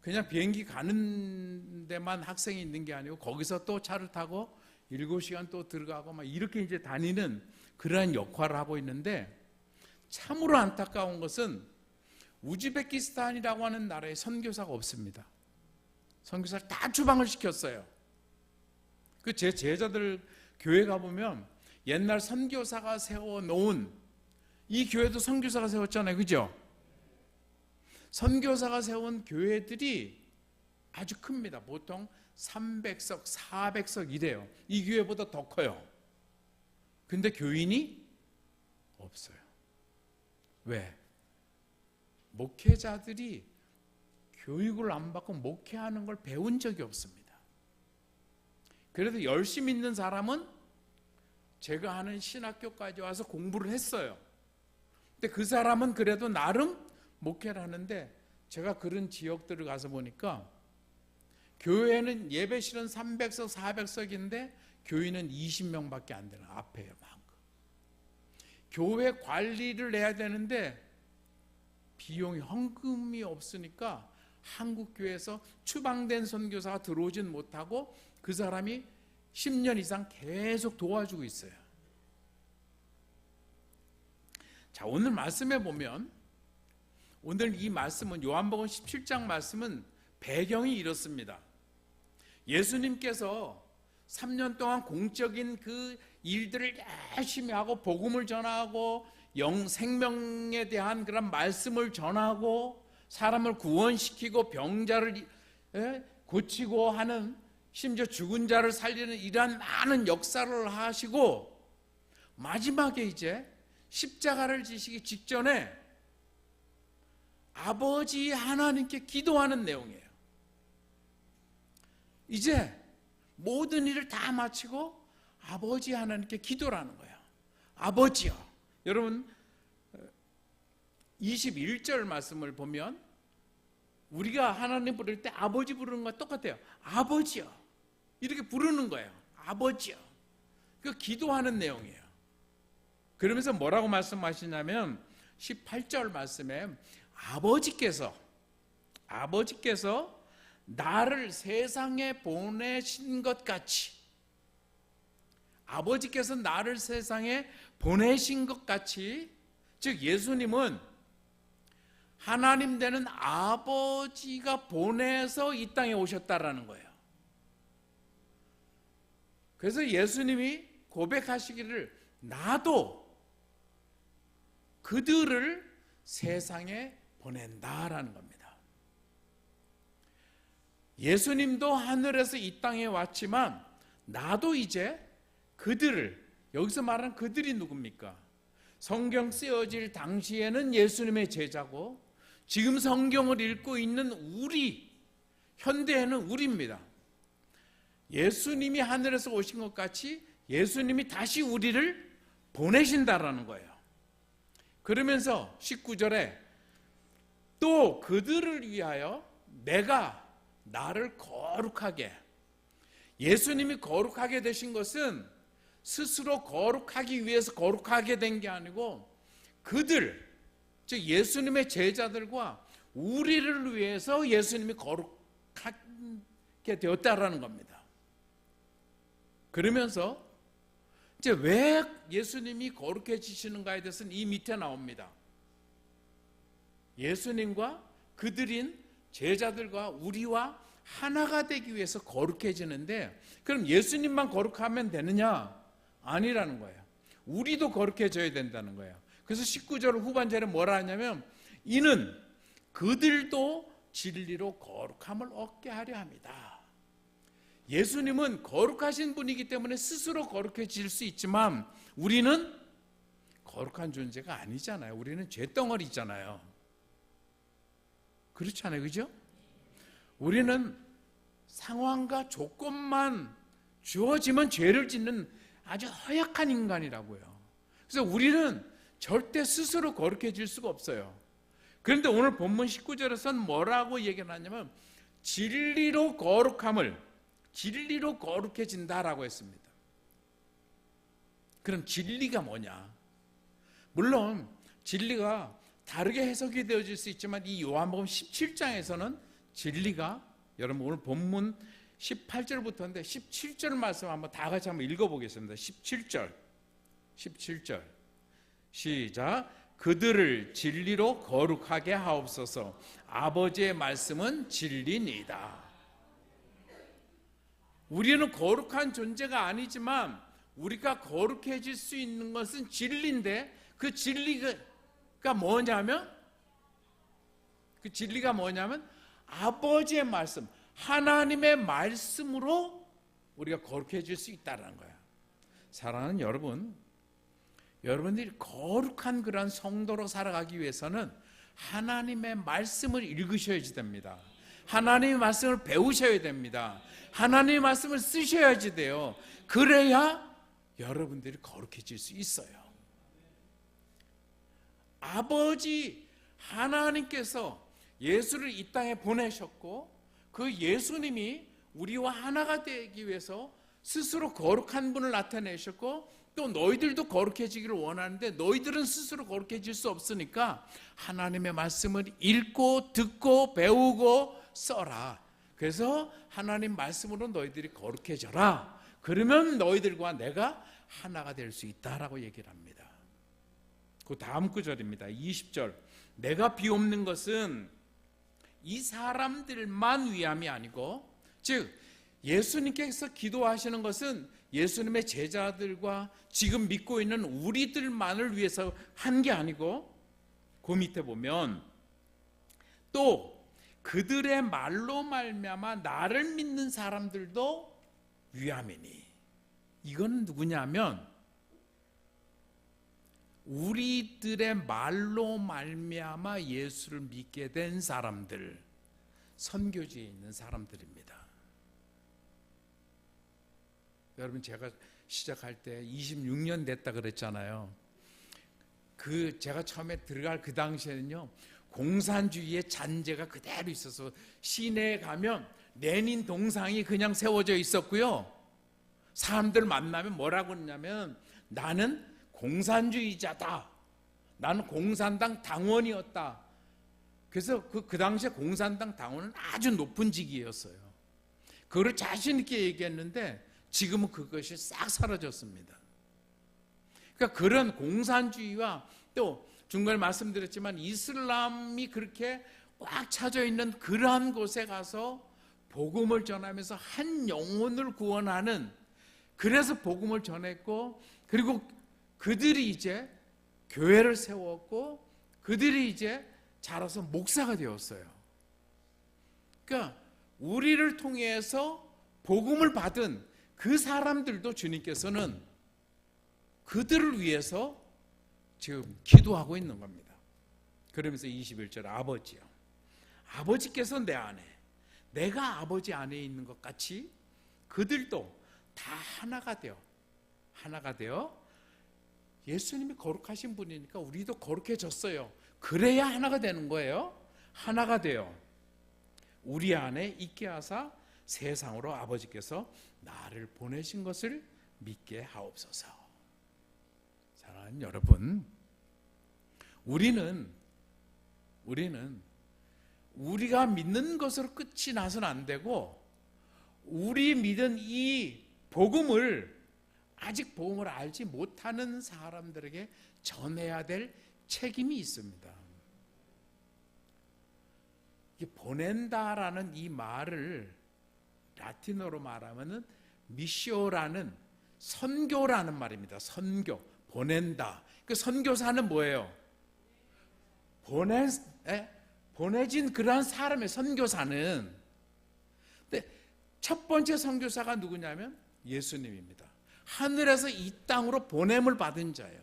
그냥 비행기 가는 데만 학생이 있는 게 아니고 거기서 또 차를 타고 7시간 또 들어가고 막 이렇게 이제 다니는 그러한 역할을 하고 있는데, 참으로 안타까운 것은 우즈베키스탄이라고 하는 나라에 선교사가 없습니다. 선교사를 다 추방을 시켰어요. 그 제 제자들 교회 가보면 옛날 선교사가 세워놓은, 이 교회도 선교사가 세웠잖아요, 그죠? 선교사가 세운 교회들이 아주 큽니다. 보통 300석, 400석 이래요. 이 교회보다 더 커요. 근데 교인이 없어요. 왜? 목회자들이 교육을 안 받고 목회하는 걸 배운 적이 없습니다. 그래도 열심히 있는 사람은 제가 하는 신학교까지 와서 공부를 했어요. 근데 그 사람은 그래도 나름 목회를 하는데, 제가 그런 지역들을 가서 보니까 교회는 예배실은 300석, 400석인데 교인은 20명밖에 안 되는, 앞에요. 교회 관리를 해야 되는데 비용이 헌금이 없으니까 한국 교회에서 추방된 선교사가 들어오진 못하고 그 사람이 10년 이상 계속 도와주고 있어요. 자, 오늘 말씀에 보면, 오늘 이 말씀은 요한복음 17장 말씀은 배경이 이렇습니다. 예수님께서 3년 동안 공적인 그 일들을 열심히 하고 복음을 전하고 생명에 대한 그런 말씀을 전하고 사람을 구원시키고 병자를 고치고 하는, 심지어 죽은 자를 살리는 이러한 많은 역사를 하시고 마지막에 이제 십자가를 지시기 직전에 아버지 하나님께 기도하는 내용이에요. 이제 모든 일을 다 마치고 아버지 하나님께 기도를 하는 거예요. 아버지요. 여러분 21절 말씀을 보면 우리가 하나님 부를 때 아버지 부르는 것과 똑같아요. 아버지요. 이렇게 부르는 거예요. 아버지요. 그 기도하는 내용이에요. 그러면서 뭐라고 말씀하시냐면 18절 말씀에 아버지께서 나를 세상에 보내신 것 같이, 아버지께서 나를 세상에 보내신 것 같이, 즉 예수님은 하나님 되는 아버지가 보내서 이 땅에 오셨다라는 거예요. 그래서 예수님이 고백하시기를 나도 그들을 세상에 보낸다라는 겁니다. 예수님도 하늘에서 이 땅에 왔지만 나도 이제 그들을, 여기서 말하는 그들이 누굽니까? 성경 쓰여질 당시에는 예수님의 제자고 지금 성경을 읽고 있는 우리, 현대에는 우리입니다. 예수님이 하늘에서 오신 것 같이 예수님이 다시 우리를 보내신다라는 거예요. 그러면서 19절에 또 그들을 위하여 내가 나를 거룩하게, 예수님이 거룩하게 되신 것은 스스로 거룩하기 위해서 거룩하게 된 게 아니고 그들, 즉 예수님의 제자들과 우리를 위해서 예수님이 거룩하게 되었다라는 겁니다. 그러면서 이제 왜 예수님이 거룩해지시는가에 대해서는 이 밑에 나옵니다. 예수님과 그들인 제자들과 우리와 하나가 되기 위해서 거룩해지는데, 그럼 예수님만 거룩하면 되느냐? 아니라는 거예요. 우리도 거룩해져야 된다는 거예요. 그래서 19절 후반절에 뭐라 하냐면 이는 그들도 진리로 거룩함을 얻게 하려 합니다. 예수님은 거룩하신 분이기 때문에 스스로 거룩해질 수 있지만 우리는 거룩한 존재가 아니잖아요. 우리는 죄덩어리잖아요. 그렇지 않아요? 그죠? 우리는 상황과 조건만 주어지면 죄를 짓는 아주 허약한 인간이라고요. 그래서 우리는 절대 스스로 거룩해질 수가 없어요. 그런데 오늘 본문 19절에서는 뭐라고 얘기를 하냐면 진리로 거룩함을, 진리로 거룩해진다라고 했습니다. 그럼 진리가 뭐냐? 물론 진리가 다르게 해석이 되어질 수 있지만 이 요한복음 17장에서는 진리가, 여러분 오늘 본문 18절부터인데 17절 말씀 한번 다 같이 한번 읽어보겠습니다. 17절 시작. 그들을 진리로 거룩하게 하옵소서. 아버지의 말씀은 진리니이다. 우리는 거룩한 존재가 아니지만 우리가 거룩해질 수 있는 것은 진리인데 그 진리가 뭐냐면 아버지의 말씀, 하나님의 말씀으로 우리가 거룩해질 수 있다는 거야. 사랑하는 여러분, 여러분들이 거룩한 그런 성도로 살아가기 위해서는 하나님의 말씀을 읽으셔야지 됩니다. 하나님의 말씀을 배우셔야 됩니다. 하나님의 말씀을 쓰셔야지 돼요. 그래야 여러분들이 거룩해질 수 있어요. 아버지 하나님께서 예수를 이 땅에 보내셨고 그 예수님이 우리와 하나가 되기 위해서 스스로 거룩한 분을 나타내셨고 또 너희들도 거룩해지기를 원하는데 너희들은 스스로 거룩해질 수 없으니까 하나님의 말씀을 읽고 듣고 배우고 써라. 그래서 하나님 말씀으로 너희들이 거룩해져라. 그러면 너희들과 내가 하나가 될 수 있다라고 얘기를 합니다. 그 다음 구절입니다. 20절. 내가 비옵는 것은 이 사람들만 위함이 아니고, 즉 예수님께서 기도하시는 것은 예수님의 제자들과 지금 믿고 있는 우리들만을 위해서 한 게 아니고 그 밑에 보면 또 그들의 말로 말미암아 나를 믿는 사람들도 위함이니. 이건 누구냐면 우리들의 말로 말미암아 예수를 믿게 된 사람들, 선교지에 있는 사람들입니다. 여러분 제가 시작할 때 26년 됐다 그랬잖아요. 제가 처음에 들어갈 그 당시에는요 공산주의의 잔재가 그대로 있어서 시내에 가면 레닌 동상이 그냥 세워져 있었고요. 사람들 만나면 뭐라고 했냐면 나는 공산주의자다. 나는 공산당 당원이었다. 그래서 그 당시에 공산당 당원은 아주 높은 직위였어요. 그걸 자신 있게 얘기했는데 지금은 그것이 싹 사라졌습니다. 그러니까 그런 공산주의와 또 중간에 말씀드렸지만 이슬람이 그렇게 꽉 차져 있는 그러한 곳에 가서 복음을 전하면서 한 영혼을 구원하는, 그래서 복음을 전했고 그리고 그들이 이제 교회를 세웠고 그들이 이제 자라서 목사가 되었어요. 그러니까 우리를 통해서 복음을 받은 그 사람들도 주님께서는 그들을 위해서 지금 기도하고 있는 겁니다. 그러면서 21절 아버지요. 아버지께서 내 안에, 내가 아버지 안에 있는 것 같이 그들도 다 하나가 되어 예수님이 거룩하신 분이니까 우리도 거룩해졌어요. 그래야 하나가 되는 거예요. 하나가 돼요. 우리 안에 있게 하사 세상으로 아버지께서 나를 보내신 것을 믿게 하옵소서. 사랑하는 여러분, 우리는 우리가 믿는 것으로 끝이 나서는 안 되고, 우리 믿은 이 복음을 아직 복음을 알지 못하는 사람들에게 전해야 될 책임이 있습니다. 이 보낸다라는 이 말을 라틴어로 말하면은 미시오라는 선교라는 말입니다. 선교, 보낸다. 그 선교사는 뭐예요? 보내진 그러한 사람의 선교사는. 근데 첫 번째 선교사가 누구냐면 예수님입니다. 하늘에서 이 땅으로 보냄을 받은 자예요.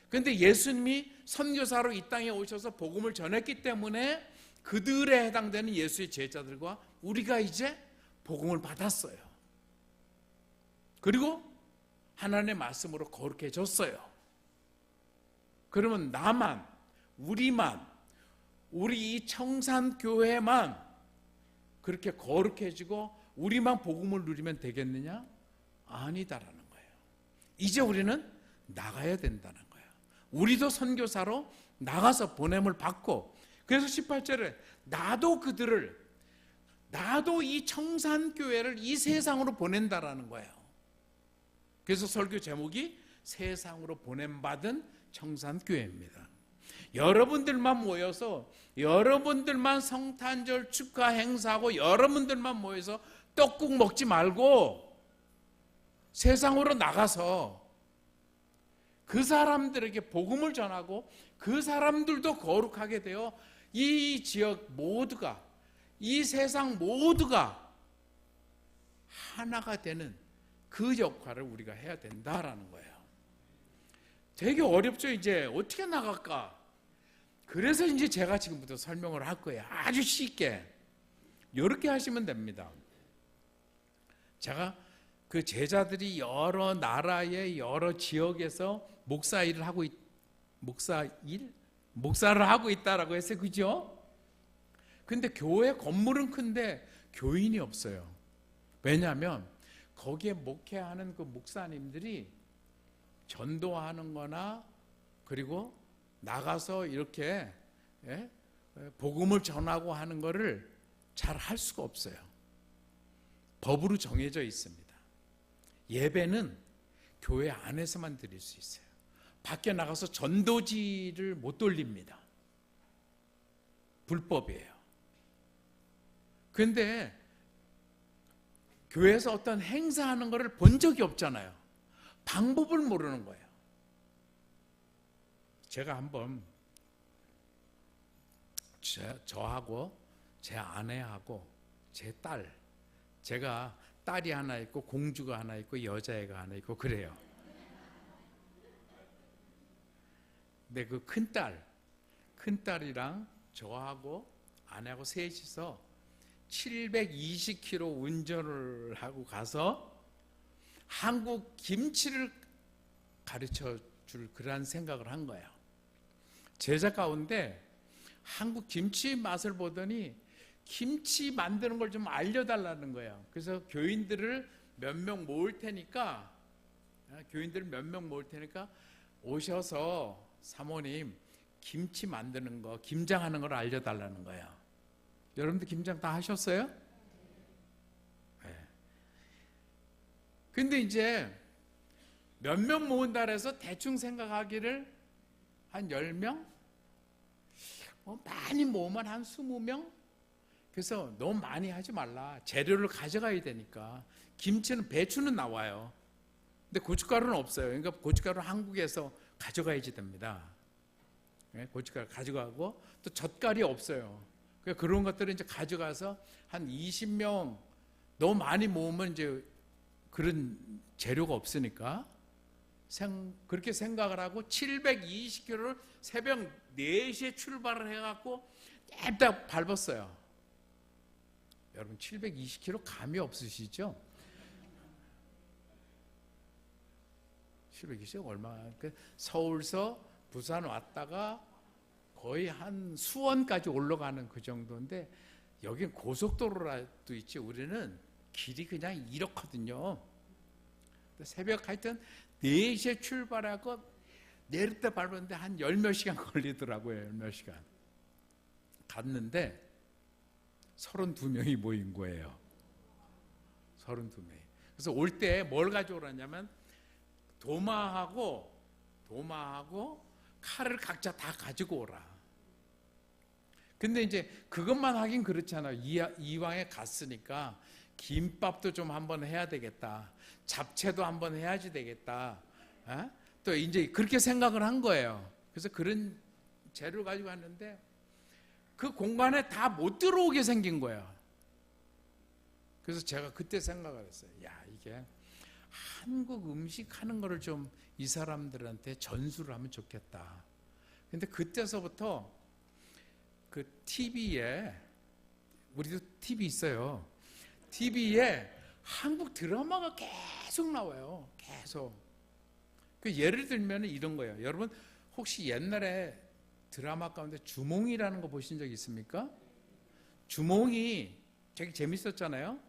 그런데 예수님이 선교사로 이 땅에 오셔서 복음을 전했기 때문에 그들에 해당되는 예수의 제자들과 우리가 이제 복음을 받았어요. 그리고 하나님의 말씀으로 거룩해졌어요. 그러면 나만, 우리만, 우리 이 청산교회만 그렇게 거룩해지고 우리만 복음을 누리면 되겠느냐? 아니다라는 거예요. 이제 우리는 나가야 된다는 거예요. 우리도 선교사로 나가서 보냄을 받고, 그래서 18절에 나도 이 청산교회를 이 세상으로 보낸다라는 거예요. 그래서 설교 제목이 세상으로 보냄받은 청산교회입니다. 여러분들만 모여서 여러분들만 성탄절 축하 행사하고 여러분들만 모여서 떡국 먹지 말고 세상으로 나가서 그 사람들에게 복음을 전하고 그 사람들도 거룩하게 되어 이 지역 모두가, 이 세상 모두가 하나가 되는 그 역할을 우리가 해야 된다라는 거예요. 되게 어렵죠. 이제 어떻게 나갈까? 그래서 이제 제가 지금부터 설명을 할 거예요. 아주 쉽게. 이렇게 하시면 됩니다. 제가 그 제자들이 여러 나라의 여러 지역에서 목사를 하고 있다라고 했어요. 그죠? 근데 교회 건물은 큰데 교인이 없어요. 왜냐하면 거기에 목회하는 그 목사님들이 전도하는 거나 그리고 나가서 이렇게 복음을 전하고 하는 거를 잘 할 수가 없어요. 법으로 정해져 있습니다. 예배는 교회 안에서만 드릴 수 있어요. 밖에 나가서 전도지를 못 돌립니다. 불법이에요. 그런데 교회에서 어떤 행사하는 거를 본 적이 없잖아요. 방법을 모르는 거예요. 제가 한번 저하고 제 아내하고 제 딸, 제가 딸이 하나 있고 공주가 하나 있고 여자애가 하나 있고 그래요. 근데 그 큰딸이랑 저하고 아내하고 셋이서 720km 운전을 하고 가서 한국 김치를 가르쳐 줄 그런 생각을 한 거예요. 제자 가운데 한국 김치 맛을 보더니 김치 만드는 걸 좀 알려달라는 거예요. 그래서 교인들을 몇 명 모을 테니까 오셔서 사모님 김치 만드는 거, 김장하는 걸 알려달라는 거예요. 여러분들 김장 다 하셨어요? 네. 근데 이제 몇 명 모은다 그래서 대충 생각하기를 한 10명? 많이 모으면 한 20명? 그래서 너무 많이 하지 말라. 재료를 가져가야 되니까. 김치는, 배추는 나와요. 근데 고춧가루는 없어요. 그러니까 고춧가루는 한국에서 가져가야지 됩니다. 고춧가루 가져가고 또 젓갈이 없어요. 그러니까 그런 것들을 이제 가져가서 한 20명, 너무 많이 모으면 이제 그런 재료가 없으니까 그렇게 생각을 하고 720km를 새벽 4시에 출발을 해갖고 냅다 밟았어요. 여러분 720km 감이 없으시죠? 700이죠? 얼마? 서울서 부산 왔다가 거의 한 수원까지 올라가는 그 정도인데 여긴 고속도로라도 있지 우리는 길이 그냥 이렇거든요. 새벽 하여튼 4시에 출발하고 내릴 때 밟았는데 한 10몇 시간 걸리더라고요. 10몇 시간. 갔는데 32명이 모인 거예요. 32명이. 그래서 올 때 뭘 가져오라냐면 도마하고 칼을 각자 다 가지고 오라. 근데 이제 그것만 하긴 그렇잖아요. 이왕에 갔으니까 김밥도 좀 한번 해야 되겠다. 잡채도 한번 해야지 되겠다. 또 이제 그렇게 생각을 한 거예요. 그래서 그런 재료를 가지고 왔는데 그 공간에 다 못 들어오게 생긴 거예요. 그래서 제가 그때 생각을 했어요. 야, 이게 한국 음식 하는 거를 좀 이 사람들한테 전수를 하면 좋겠다. 근데 그때서부터 그 TV에, 우리도 TV 있어요. TV에 한국 드라마가 계속 나와요. 계속. 그 예를 들면 이런 거예요. 여러분 혹시 옛날에 드라마 가운데 주몽이라는 거 보신 적 있습니까? 주몽이 되게 재밌었잖아요.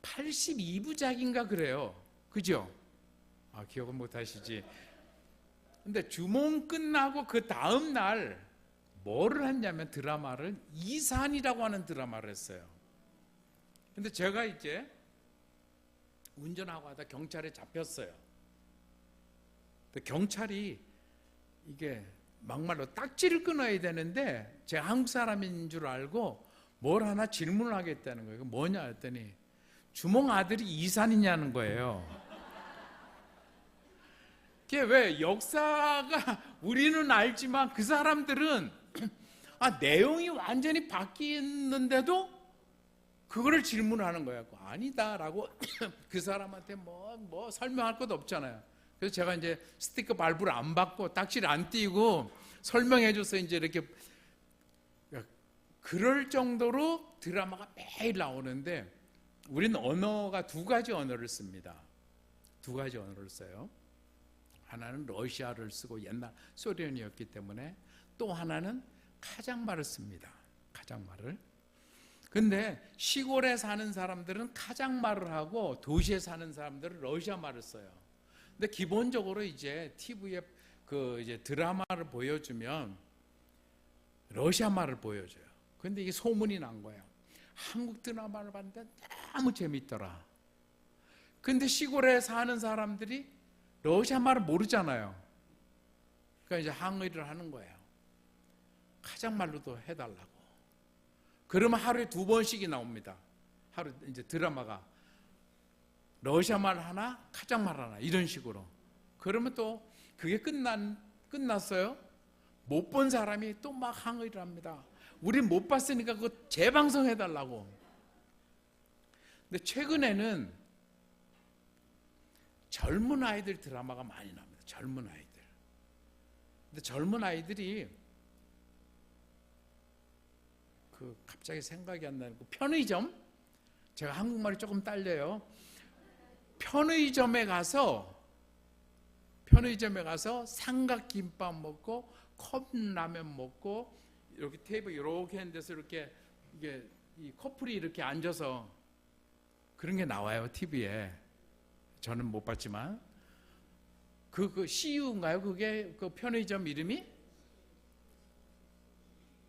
82부작인가 그래요. 그죠? 기억은 못 하시지. 근데 주몽 끝나고 그 다음 날 뭐를 했냐면 드라마를 이산이라고 하는 드라마를 했어요. 근데 제가 이제 운전하고 하다 경찰에 잡혔어요. 근데 경찰이 이게 막말로 딱지를 끊어야 되는데 제가 한국 사람인 줄 알고 뭘 하나 질문을 하겠다는 거예요. 뭐냐 했더니 주몽 아들이 이산이냐는 거예요. 그게 왜 역사가 우리는 알지만 그 사람들은 내용이 완전히 바뀌었는데도 그거를 질문하는 거예요. 아니다라고 그 사람한테 뭐 설명할 것도 없잖아요. 그래서 제가 이제 스티커 발부를 안 받고 딱지를 안 띄고 설명해줘서 이제 이렇게 그럴 정도로 드라마가 매일 나오는데 우리는 언어가 2가지 언어를 씁니다. 2가지 언어를 써요. 하나는 러시아를 쓰고 옛날 소련이었기 때문에 또 하나는 카작말을 씁니다. 카작말을. 근데 시골에 사는 사람들은 카작말을 하고 도시에 사는 사람들은 러시아 말을 써요. 근데 기본적으로 이제 TV에 그 이제 드라마를 보여주면 러시아 말을 보여줘요. 근데 이게 소문이 난 거예요. 한국 드라마를 봤는데 너무 재밌더라. 근데 시골에 사는 사람들이 러시아 말을 모르잖아요. 그러니까 이제 항의를 하는 거예요. 카작말로도 해달라고. 그러면 하루에 2번씩이 나옵니다. 하루 이제 드라마가 러시아 말 하나, 카작말 하나 이런 식으로. 그러면 또 그게 끝났어요. 못 본 사람이 또 막 항의를 합니다. 우린 못 봤으니까 그거 재방송해달라고. 근데 최근에는 젊은 아이들 드라마가 많이 나옵니다. 젊은 아이들. 근데 젊은 아이들이 갑자기 생각이 안 나는 편의점? 제가 한국말이 조금 딸려요. 편의점에 가서 삼각김밥 먹고 컵라면 먹고 이렇게 테이블 이렇게 하는 데서 이렇게 이게 이 커플이 이렇게 앉아서 그런 게 나와요. TV에. 저는 못 봤지만 그 CU인가요? 그게 그 편의점 이름이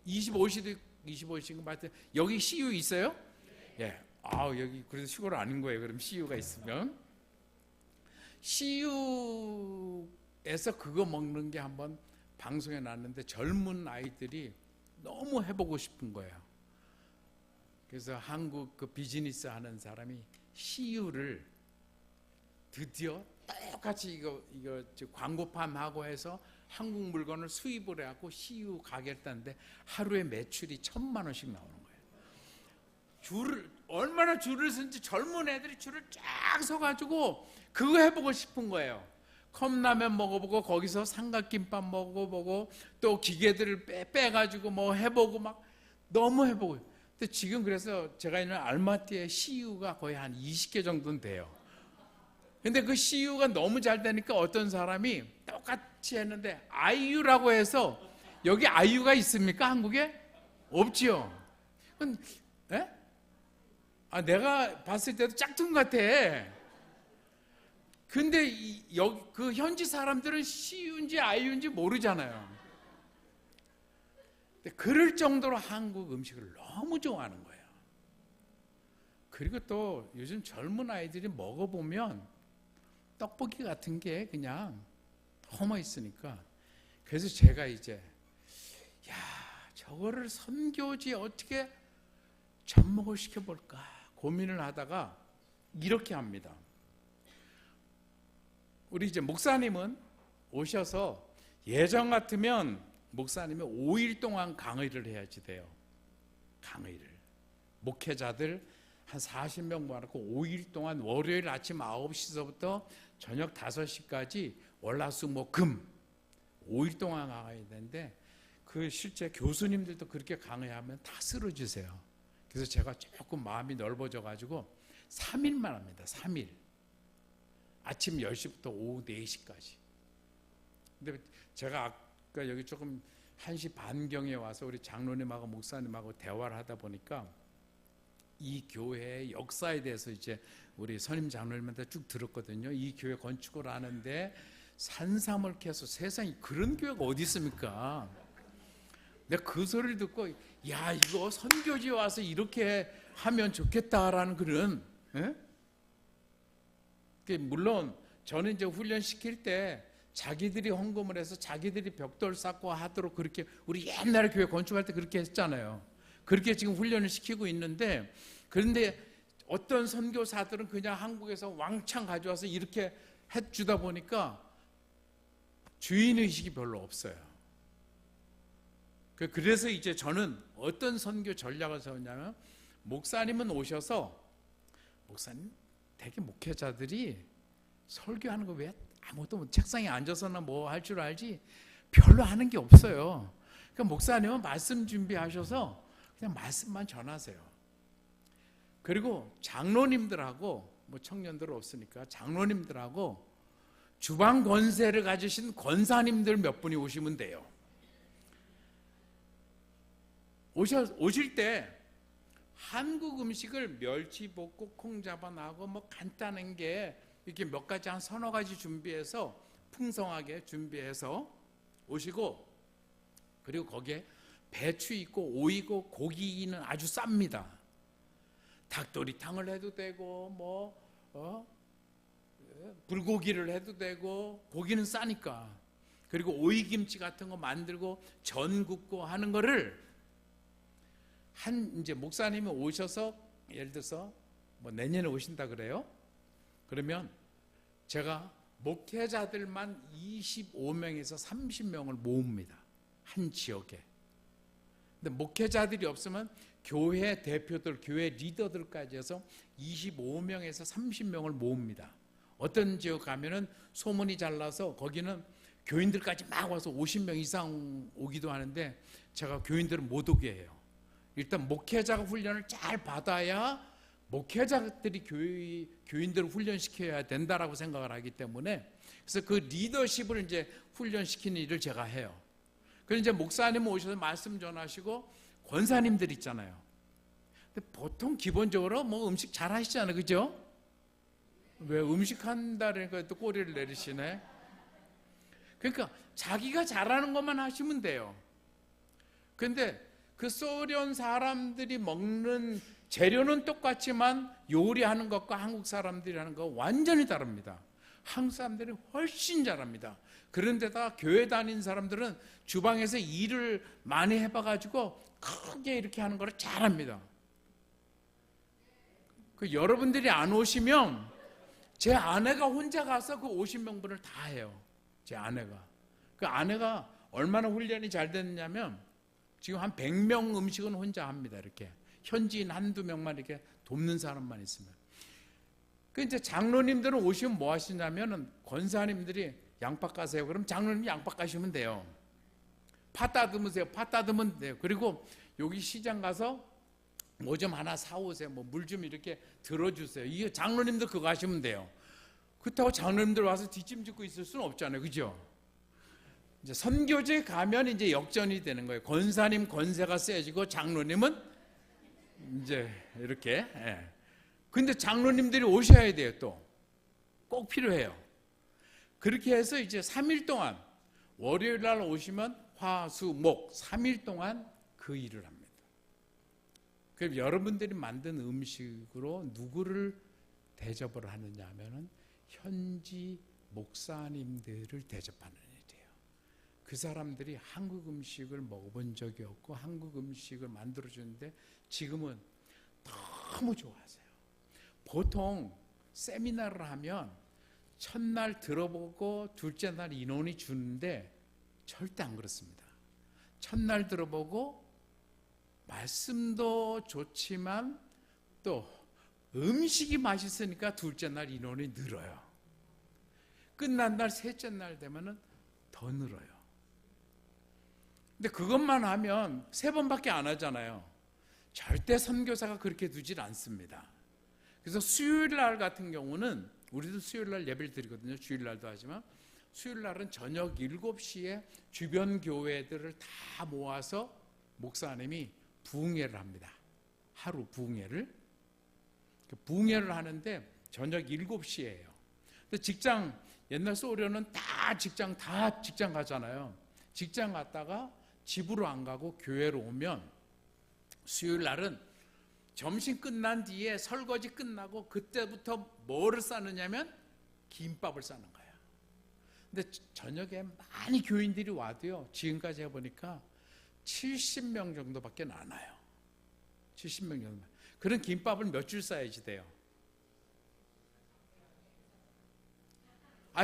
25시인가 하여튼 여기 CU 있어요? 예. 여기 그래도 시골 아닌 거예요. 그럼 CU가 있으면 CU에서 그거 먹는 게 한번 방송에 나왔는데 젊은 아이들이 너무 해보고 싶은 거예요. 그래서 한국 그 비즈니스 하는 사람이 CU를 드디어 똑같이 이거 광고판하고 해서 한국 물건을 수입을 해갖고 CU 가게를 땄는데 하루에 매출이 1,000만 원씩 나오는 거예요. 얼마나 줄을 쓴지 젊은 애들이 줄을 쫙 서가지고 그거 해보고 싶은 거예요. 컵라면 먹어보고 거기서 삼각김밥 먹어보고 또 기계들을 빼가지고 뭐 해보고 막 너무 해보고. 근데 지금 그래서 제가 있는 알마티의 CU가 거의 한 20개 정도는 돼요. 근데 그 CU가 너무 잘 되니까 어떤 사람이 똑같이 했는데 IU라고 해서 여기 IU가 있습니까? 한국에? 없지요. 에? 아, 내가 봤을 때도 짝퉁 같아. 근데 여기 그 현지 사람들은 CU인지 IU인지 모르잖아요. 근데 그럴 정도로 한국 음식을 너무 좋아하는 거예요. 그리고 또 요즘 젊은 아이들이 먹어보면 떡볶이 같은 게 그냥 험어 있으니까, 그래서 제가 이제 저거를 선교지에 어떻게 접목을 시켜볼까 고민을 하다가 이렇게 합니다. 우리 이제 목사님은 오셔서 예전 같으면 목사님이 5일 동안 강의를 해야지 돼요. 강의를. 목회자들 한 40명 모아놓고 5일 동안 월요일 아침 9시서부터 저녁 5시까지 월화수목금 5일 동안 강의해야 되는데, 그 실제 교수님들도 그렇게 강의하면 다 쓰러지세요. 그래서 제가 조금 마음이 넓어져 가지고 3일만 합니다. 3일. 아침 10시부터 오후 4시까지. 근데 제가 아까 여기 조금 1시 반경에 와서 우리 장로님하고 목사님하고 대화를 하다 보니까 이 교회의 역사에 대해서 이제 우리 선임 장로님한테 쭉 들었거든요. 이 교회 건축을 하는데 산삼을 캐서, 세상에 그런 교회가 어디 있습니까? 내가 그 소리를 듣고 야, 이거 선교지 와서 이렇게 하면 좋겠다라는 그런, 물론 저는 이제 훈련시킬 때 자기들이 헌금을 해서 자기들이 벽돌 쌓고 하도록 그렇게, 우리 옛날에 교회 건축할 때 그렇게 했잖아요. 그렇게 지금 훈련을 시키고 있는데, 그런데 어떤 선교사들은 그냥 한국에서 왕창 가져와서 이렇게 해주다 보니까 주인의식이 별로 없어요. 그래서 이제 저는 어떤 선교 전략을 세웠냐면, 목사님은 오셔서, 목사님 대개 목회자들이 설교하는 거 왜 아무것도 책상에 앉아서나 뭐 할 줄 알지 별로 하는 게 없어요. 그러니까 목사님은 말씀 준비하셔서 그냥 말씀만 전하세요. 그리고 장로님들하고, 뭐 청년들 없으니까 장로님들하고 주방 권세를 가지신 권사님들 몇 분이 오시면 돼요. 오실 때 한국 음식을 멸치볶고 콩자반하고 뭐 간단한 게 이렇게 몇 가지, 한 서너 가지 준비해서 풍성하게 준비해서 오시고, 그리고 거기에 배추 있고 오이 있고 고기는 아주 쌉니다. 닭도리탕을 해도 되고 불고기를 해도 되고, 고기는 싸니까. 그리고 오이김치 같은 거 만들고 전 굽고 하는 거를 이제 목사님이 오셔서, 예를 들어서 뭐 내년에 오신다 그래요. 그러면 제가 목회자들만 25명에서 30명을 모읍니다. 한 지역에. 근데 목회자들이 없으면 교회 대표들, 교회 리더들까지 해서 25명에서 30명을 모읍니다. 어떤 지역 가면은 소문이 잘 나서 거기는 교인들까지 막 와서 50명 이상 오기도 하는데, 제가 교인들을 못 오게 해요. 일단 목회자가 훈련을 잘 받아야 목회자들이 교인들을 훈련시켜야 된다라고 생각을 하기 때문에, 그래서 그 리더십을 이제 훈련시키는 일을 제가 해요. 그래서 이제 목사님 오셔서 말씀 전하시고, 권사님들 있잖아요. 근데 보통 기본적으로 뭐 음식 잘 하시잖아요. 그죠? 왜 음식 한다니까 또 꼬리를 내리시네. 그러니까 자기가 잘하는 것만 하시면 돼요. 근데 그 소련 사람들이 먹는 재료는 똑같지만 요리하는 것과 한국 사람들이 하는 거 완전히 다릅니다. 한국 사람들이 훨씬 잘합니다. 그런데다가 교회 다니는 사람들은 주방에서 일을 많이 해봐가지고 크게 이렇게 하는 걸 잘합니다. 여러분들이 안 오시면 제 아내가 혼자 가서 그 50명분을 다 해요. 제 아내가. 그 아내가 얼마나 훈련이 잘 됐냐면, 지금 한 100명 음식은 혼자 합니다. 이렇게 현지인 한두 명만 이렇게 돕는 사람만 있으면. 그 이제 장로님들은 오시면 뭐 하시냐면은, 권사님들이 양파 까세요. 그럼 장로님 양파 까시면 돼요. 파 따듬으세요. 파 따듬으면 돼요. 그리고 여기 시장 가서 뭐 좀 하나 사오세요. 뭐 물 좀 이렇게 들어주세요. 이게 장로님들 그거 하시면 돼요. 그렇다고 장로님들 와서 뒷짐짓고 있을 수는 없잖아요. 그죠? 이제 선교제 가면 이제 역전이 되는 거예요. 권사님 권세가 세지고 장로님은 이제 이렇게. 예. 근데 장로님들이 오셔야 돼요. 또 꼭 필요해요. 그렇게 해서 이제 3일 동안 월요일 날 오시면 화, 수, 목 3일 동안 그 일을 합니다. 그럼 여러분들이 만든 음식으로 누구를 대접을 하느냐 하면은 현지 목사님들을 대접하는 일이에요. 그 사람들이 한국 음식을 먹어본 적이 없고 한국 음식을 만들어주는데 지금은 너무 좋아하세요. 보통 세미나를 하면 첫날 들어보고 둘째 날 인원이 주는데 절대 안 그렇습니다. 첫날 들어보고 말씀도 좋지만 또 음식이 맛있으니까 둘째 날 인원이 늘어요. 끝난 날 셋째 날 되면은 더 늘어요. 근데 그것만 하면 3번밖에 안 하잖아요. 절대 선교사가 그렇게 두질 않습니다. 그래서 수요일 날 같은 경우는 우리도 수요일 날 예배를 드리거든요. 주일 날도 하지만 수요일 날은 저녁 7시에 주변 교회들을 다 모아서 목사님이 부흥회를 합니다. 하루 부흥회를. 부흥회를 하는데 저녁 7시예요. 근데 직장 옛날 소련은 다 직장 가잖아요. 직장 갔다가 집으로 안 가고 교회로 오면 수요일 날은 점심 끝난 뒤에 설거지 끝나고 그때부터 뭐를 싸느냐면 김밥을 싸는 거예요. 근데 저녁에 많이 교인들이 와도요. 지금까지 해보니까 70명 정도밖에 안 와요. 70명 정도. 그런 김밥을 몇 줄 싸야지 돼요?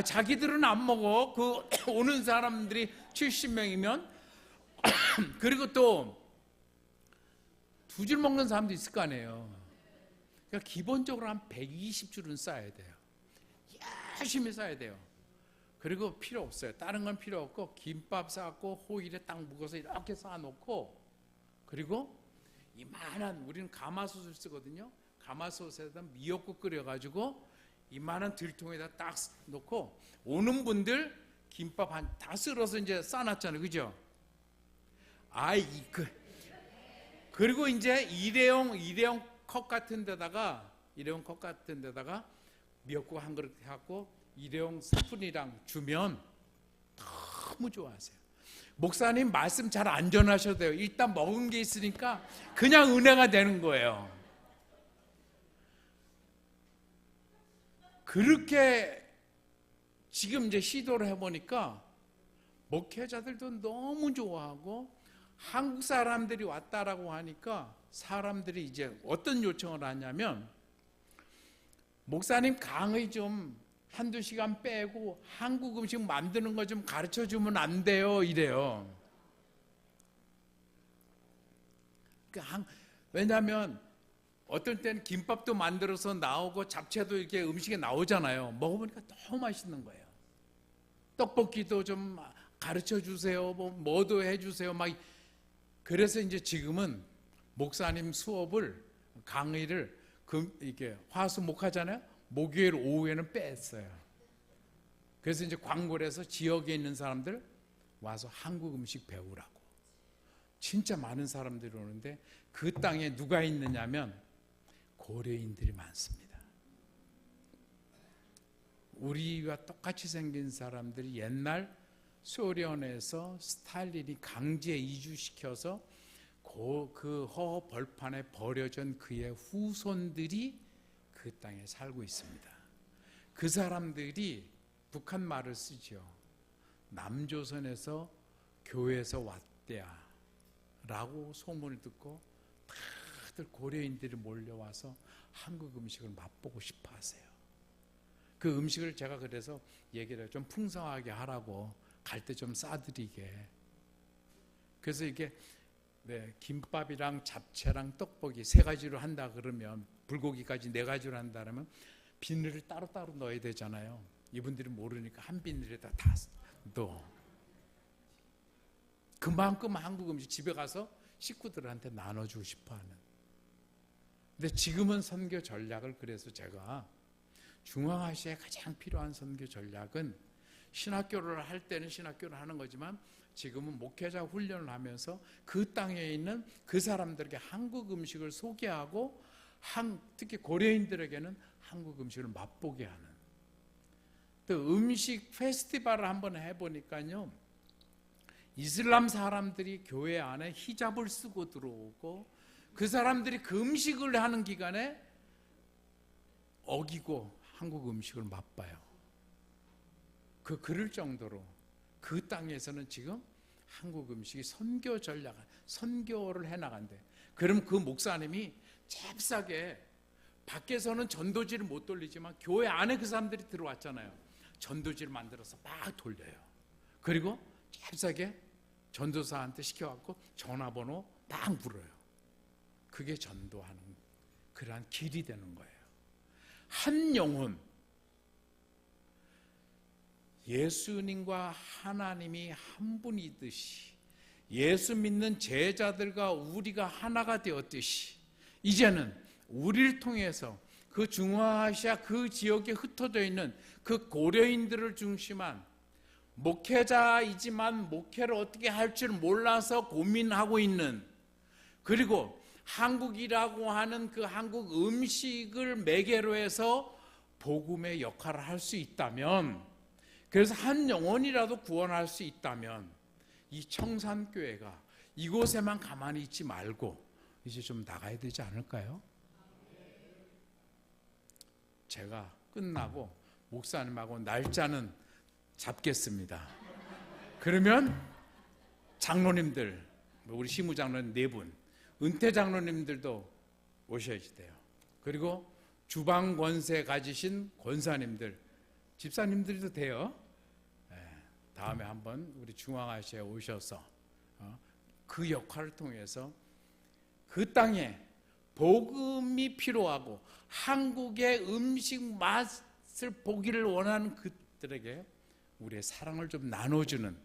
자기들은 안 먹어. 그 오는 사람들이 70명이면 그리고 또 2줄 먹는 사람도 있을 거 아니에요. 그러니까 기본적으로 한 120줄은 싸야 돼요. 열심히 싸야 돼요. 그리고 필요 없어요. 다른 건 필요 없고 김밥 싸고 호일에 딱 묶어서 이렇게 쌓아놓고 그리고 이만한 우리는 가마솥을 쓰거든요. 가마솥에다 미역국 끓여가지고 이만한 들통에다 딱 놓고 오는 분들 김밥 다 쓸어서 이제 싸놨잖아요. 그죠? 그리고 이제 일회용 컵 같은 데다가 미역국 한 그릇 해갖고 일회용 스푼이랑 주면 너무 좋아하세요. 목사님 말씀 잘 안 전하셔도 돼요. 일단 먹은 게 있으니까 그냥 은혜가 되는 거예요. 그렇게 지금 이제 시도를 해보니까 목회자들도 너무 좋아하고 한국 사람들이 왔다라고 하니까 사람들이 이제 어떤 요청을 하냐면 목사님 강의 좀 한두 시간 빼고 한국 음식 만드는 거 좀 가르쳐 주면 안 돼요? 이래요. 왜냐하면 어떨 때는 김밥도 만들어서 나오고 잡채도 이렇게 음식에 나오잖아요. 먹어보니까 너무 맛있는 거예요. 떡볶이도 좀 가르쳐 주세요. 뭐도 해주세요. 막 그래서 이제 지금은 목사님 수업을 강의를 이렇게 화수목하잖아요. 목요일 오후에는 뺐어요. 그래서 이제 광고를 해서 지역에 있는 사람들 와서 한국 음식 배우라고. 진짜 많은 사람들이 오는데 그 땅에 누가 있느냐면 고려인들이 많습니다. 우리와 똑같이 생긴 사람들이 옛날 소련에서 스탈린이 강제 이주시켜서 그 허허 벌판에 버려진 그의 후손들이 그 땅에 살고 있습니다. 그 사람들이 북한 말을 쓰죠. 남조선에서 교회에서 왔대야 라고 소문을 듣고 다들 고려인들이 몰려와서 한국 음식을 맛보고 싶어 하세요. 그 음식을 제가 그래서 얘기를 좀 풍성하게 하라고 갈 때 좀 싸드리게. 그래서 이게 김밥이랑 잡채랑 떡볶이 3가지로 한다 그러면 불고기까지 4가지로 한다 그러면 비늘을 따로따로 넣어야 되잖아요. 이분들이 모르니까 한 비늘에다 다 넣어. 그만큼 한국 음식 집에 가서 식구들한테 나눠주고 싶어하는. 근데 지금은 선교 전략을 그래서 제가 중앙아시아에 가장 필요한 선교 전략은 신학교를 할 때는 신학교를 하는 거지만 지금은 목회자 훈련을 하면서 그 땅에 있는 그 사람들에게 한국 음식을 소개하고 특히 고려인들에게는 한국 음식을 맛보게 하는, 또 음식 페스티벌을 한번 해보니까요, 이슬람 사람들이 교회 안에 히잡을 쓰고 들어오고 그 사람들이 그 음식을 하는 기간에 어기고 한국 음식을 맛봐요. 그럴 정도로 그 땅에서는 지금 한국 음식이 선교 전략, 선교를 해나간대. 그럼 그 목사님이 잽싸게, 밖에서는 전도지를 못 돌리지만 교회 안에 그 사람들이 들어왔잖아요. 전도지를 만들어서 막 돌려요. 그리고 잽싸게 전도사한테 시켜갖고 전화번호 딱 물어요. 그게 전도하는 그러한 길이 되는 거예요. 한 영혼, 예수님과 하나님이 한 분이듯이 예수 믿는 제자들과 우리가 하나가 되었듯이 이제는 우리를 통해서 그 중앙아시아 그 지역에 흩어져 있는 그 고려인들을 중심한, 목회자이지만 목회를 어떻게 할 줄 몰라서 고민하고 있는, 그리고 한국이라고 하는 그 한국 음식을 매개로 해서 복음의 역할을 할 수 있다면, 그래서 한 영혼이라도 구원할 수 있다면 이 청산교회가 이곳에만 가만히 있지 말고 이제 좀 나가야 되지 않을까요? 제가 끝나고 목사님하고 날짜는 잡겠습니다. 그러면 장로님들, 우리 시무장로님 4분, 은퇴 장로님들도 오셔야지 돼요. 그리고 주방 권세 가지신 권사님들, 집사님들도 돼요. 다음에 한번 우리 중앙아시아에 오셔서 그 역할을 통해서 그 땅에 복음이 필요하고 한국의 음식 맛을 보기를 원하는 그들에게 우리의 사랑을 좀 나눠주는,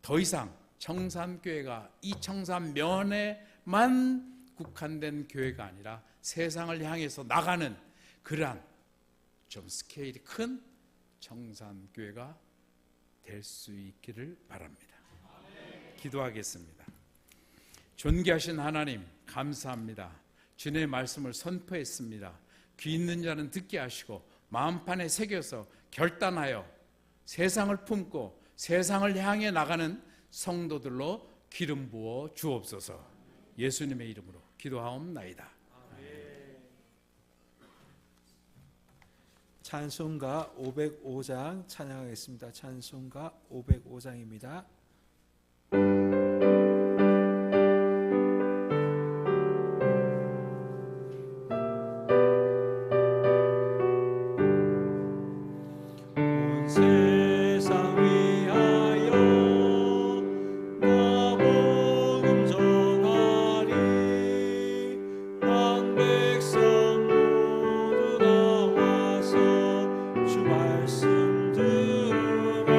더 이상 청산교회가 이 청산면에만 국한된 교회가 아니라 세상을 향해서 나가는 그러한 좀 스케일이 큰 청산교회가 될 수 있기를 바랍니다. 기도하겠습니다. 존귀하신 하나님, 감사합니다. 주님의 말씀을 선포했습니다. 귀 있는 자는 듣게 하시고 마음판에 새겨서 결단하여 세상을 품고 세상을 향해 나가는 성도들로 기름 부어 주옵소서. 예수님의 이름으로 기도하옵나이다. 찬송가 505장 찬양하겠습니다. 찬송가 505장입니다. 주 말씀 들으라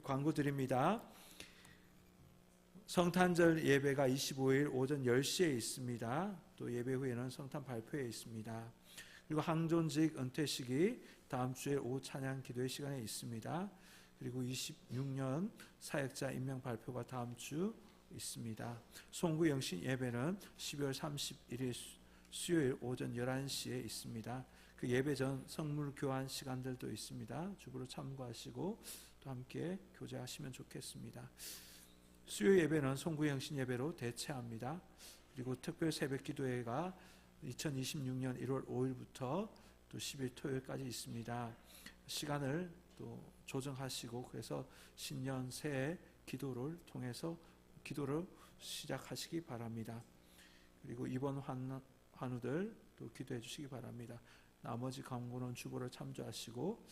광고 드립니다. 성탄절 예배가 25일 오전 10시에 있습니다. 또 예배 후에는 성탄 발표회 있습니다. 그리고 항존직 은퇴식이 다음 주에 오후 찬양 기도회 시간에 있습니다. 그리고 26년 사역자 임명 발표가 다음 주 있습니다. 송구 영신 예배는 12월 31일 수요일 오전 11시에 있습니다. 그 예배 전 성물 교환 시간들도 있습니다. 주부로 참고하시고 또 함께 교제하시면 좋겠습니다. 수요 예배는 송구 영신 예배로 대체합니다. 그리고 특별 새벽 기도회가 2026년 1월 5일부터 또 10일 토요일까지 있습니다. 시간을 또 조정하시고 그래서 신년 새해 기도를 통해서 기도를 시작하시기 바랍니다. 그리고 이번 환우들 또 기도해 주시기 바랍니다. 나머지 광고는 주보를 참조하시고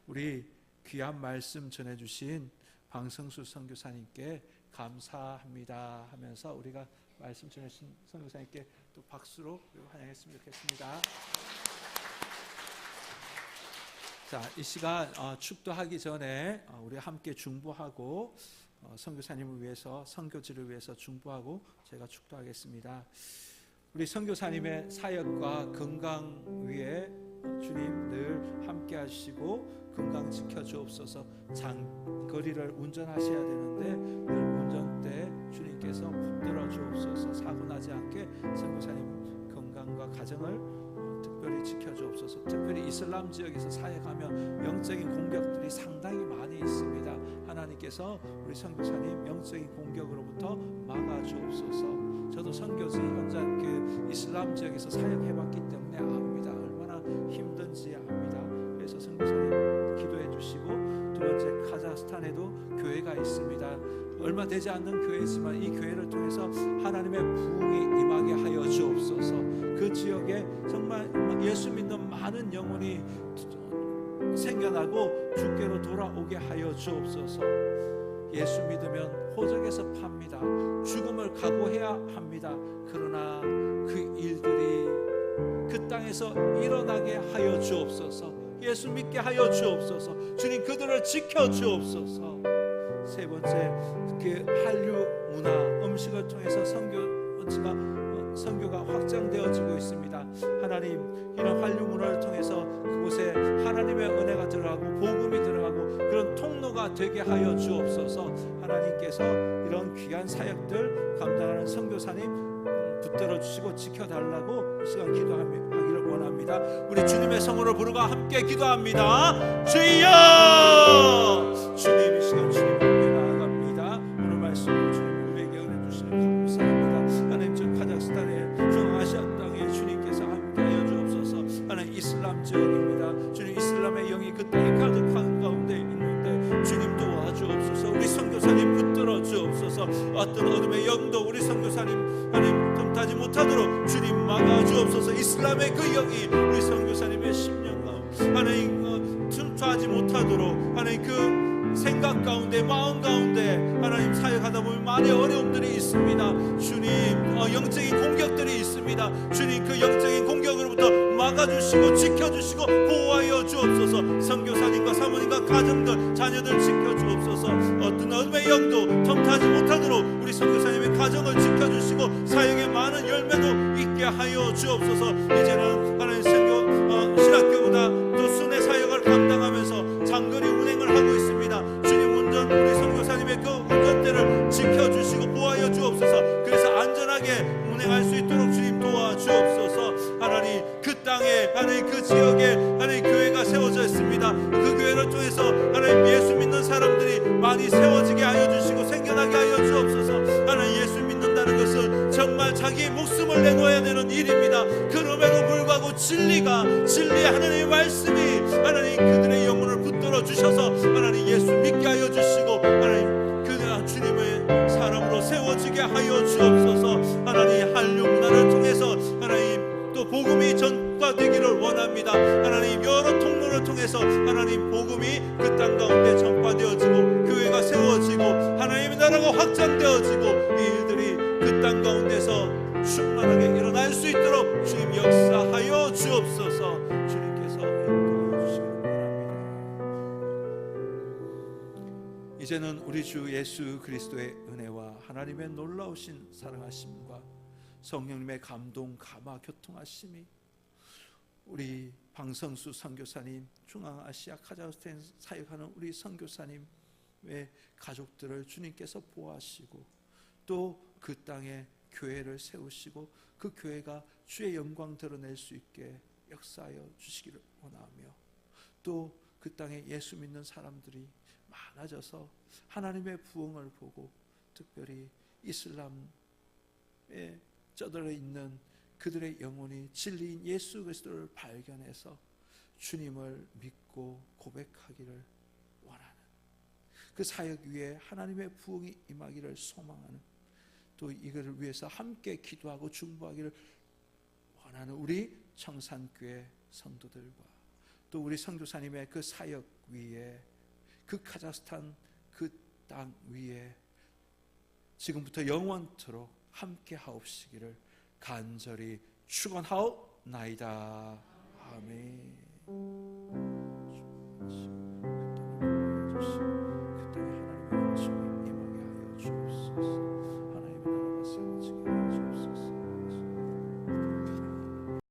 우리 귀한 말씀 전해주신 방성수 선교사님께 감사합니다 하면서 우리가 말씀 전해주신 선교사님께 또 박수로 환영했으면 좋겠습니다. 자, 이 시간 축도하기 전에 우리 함께 중보하고 선교사님을 위해서 선교지를 위해서 중보하고 제가 축도하겠습니다. 우리 선교사님의 사역과 건강 위에 주님 늘 함께 하시고 건강 지켜 주옵소서. 장거리를 운전하셔야 되는데 늘 운전대 주님께서 붙들어 주옵소서. 사고 나지 않게 선교사님 건강과 가정을 특별히 지켜 주옵소서. 특별히 이슬람 지역에서 사역하면 영적인 공격들이 상당히 많이 있습니다. 하나님께서 우리 선교사님 영적인 공격으로부터 막아 주옵소서. 저도 선교지 현장 그 이슬람 지역에서 사역해봤기 때문에 압니다. 얼마나 힘든지 압니다. 그래서 선교사님 기도해 주시고, 두 번째 카자흐스탄에도 교회가 있습니다. 얼마 되지 않는 교회이지만 이 교회를 통해서 하나님의 부흥이 임하게 하여 주옵소서. 그 지역에 정말 예수 믿는 많은 영혼이 생겨나고 주께로 돌아오게 하여 주옵소서. 예수 믿으면 호적에서 팝니다. 죽음을 각오해야 합니다. 그러나 그 일들이 그 땅에서 일어나게 하여 주옵소서. 예수 믿게 하여 주옵소서. 주님 그들을 지켜 주옵소서. 세 번째, 그 한류 문화 음식을 통해서 선교가 확장되어지고 있습니다. 하나님, 이런 한류 문화를 통해서 그곳에 하나님의 은혜가 들어가고 복음이 들어가고 그런 통로가 되게 하여 주옵소서. 하나님께서 이런 귀한 사역들 감당하는 선교사님 붙들어 주시고 지켜달라고 이 시간 기도하기를 원합니다. 우리 주님의 성으로 부르고 함께 기도합니다. 주여! 주님, 이 시간 주님 앞에 나아갑니다. 오늘 말씀을 주님 우리에게 은혜 주시는 감사합니다. 하나님, 저 카자흐스탄의 중앙아시아 땅에 주님께서 함께하여 주옵소서. 하나님, 이슬람 지역입니다. 주님, 이슬람의 영이 그 땅에 가득한 가운데 있는데 주님 도와주옵소서. 우리 선교사님 붙들어 주옵소서. 어떤 어둠의 영도 우리 선교사님 하나님 틈타지 못하도록 주님 막아 주옵소서. 이슬람의 그 영이 우리 선교사님의 심령 가운데 하나님 틈타지 못하도록 하나님 그 생각 가운데 마음 가운데 하나님 사역하다 보면 많은 어려움들이 있습니다. 주님 영적인 공격들이 있습니다. 주님 그 영적인 공격으로부터 막아주시고 지켜주시고 보호하여 주옵소서. 선교사님과 사모님과 가정들 자녀들 지켜주옵소서. 어떤 어둠의 영도 틈타지 못하도록 우리 선교사님의 가정을 지켜주시고 사역의 많은 열매도 있게 하여 주옵소서. 이제는 하나님 신학교보다 또 순회 사역을 감당하면서 장거리 운행을 하고 있습니다. 주님 운전 우리 선교사님의 그 운전대를 지켜주시고 보호하여 주옵소서. 그래서 안전하게 운행할 수 있도록 주님 도와주옵소서. 하나님 그 땅에 하나님 그 지역에 하나님 교회가 세워져 있습니다. 그 교회를 통해서 하나님 예수 믿는 사람들이 많이 세워지게 하여 주시고 생겨나게 하여 주옵소서. 하나님 예수 믿는다는 것은 정말 자기 목숨을 내놓아야 되는 일입니다. 그럼에도 불구하고 진리의 하나님의 말씀이 하나님 그들의 영혼을 붙들어 주셔서 하나님 예수 믿게 하여 주시고 하나님 그 주님의 사람으로 세워지게 하여 주옵소서. 하나님 한류 문화를 통해서 하나님 또 복음이 전파되기를 원합니다. 하나님 여러 통로를 통해서 하나님 복음이 그 땅 가운데 전파되어지고 교회가 세워지고 하나님의 나라가 확장되어지고 이 일들이 그 땅 가운데서 충만하게 일어날 수 있도록 주님 역사하여 주옵소서. 이제는 우리 주 예수 그리스도의 은혜와 하나님의 놀라우신 사랑하심과 성령님의 감동, 감화, 교통하심이 우리 방성수 선교사님, 중앙아시아 카자흐스탄 사역하는 우리 선교사님의 가족들을 주님께서 보호하시고 또 그 땅에 교회를 세우시고 그 교회가 주의 영광 드러낼 수 있게 역사하여 주시기를 원하며 또 그 땅에 예수 믿는 사람들이 많아져서 하나님의 부흥을 보고 특별히 이슬람에 쩌들어 있는 그들의 영혼이 진리인 예수 그리스도를 발견해서 주님을 믿고 고백하기를 원하는 그 사역 위에 하나님의 부흥이 임하기를 소망하는 또 이거를 위해서 함께 기도하고 중보하기를 원하는 우리 청산교회 성도들과 또 우리 선교사님의 그 사역 위에 그 카자흐스탄 그 땅 위에 지금부터 영원토록 함께 하옵시기를 간절히 축원하옵나이다.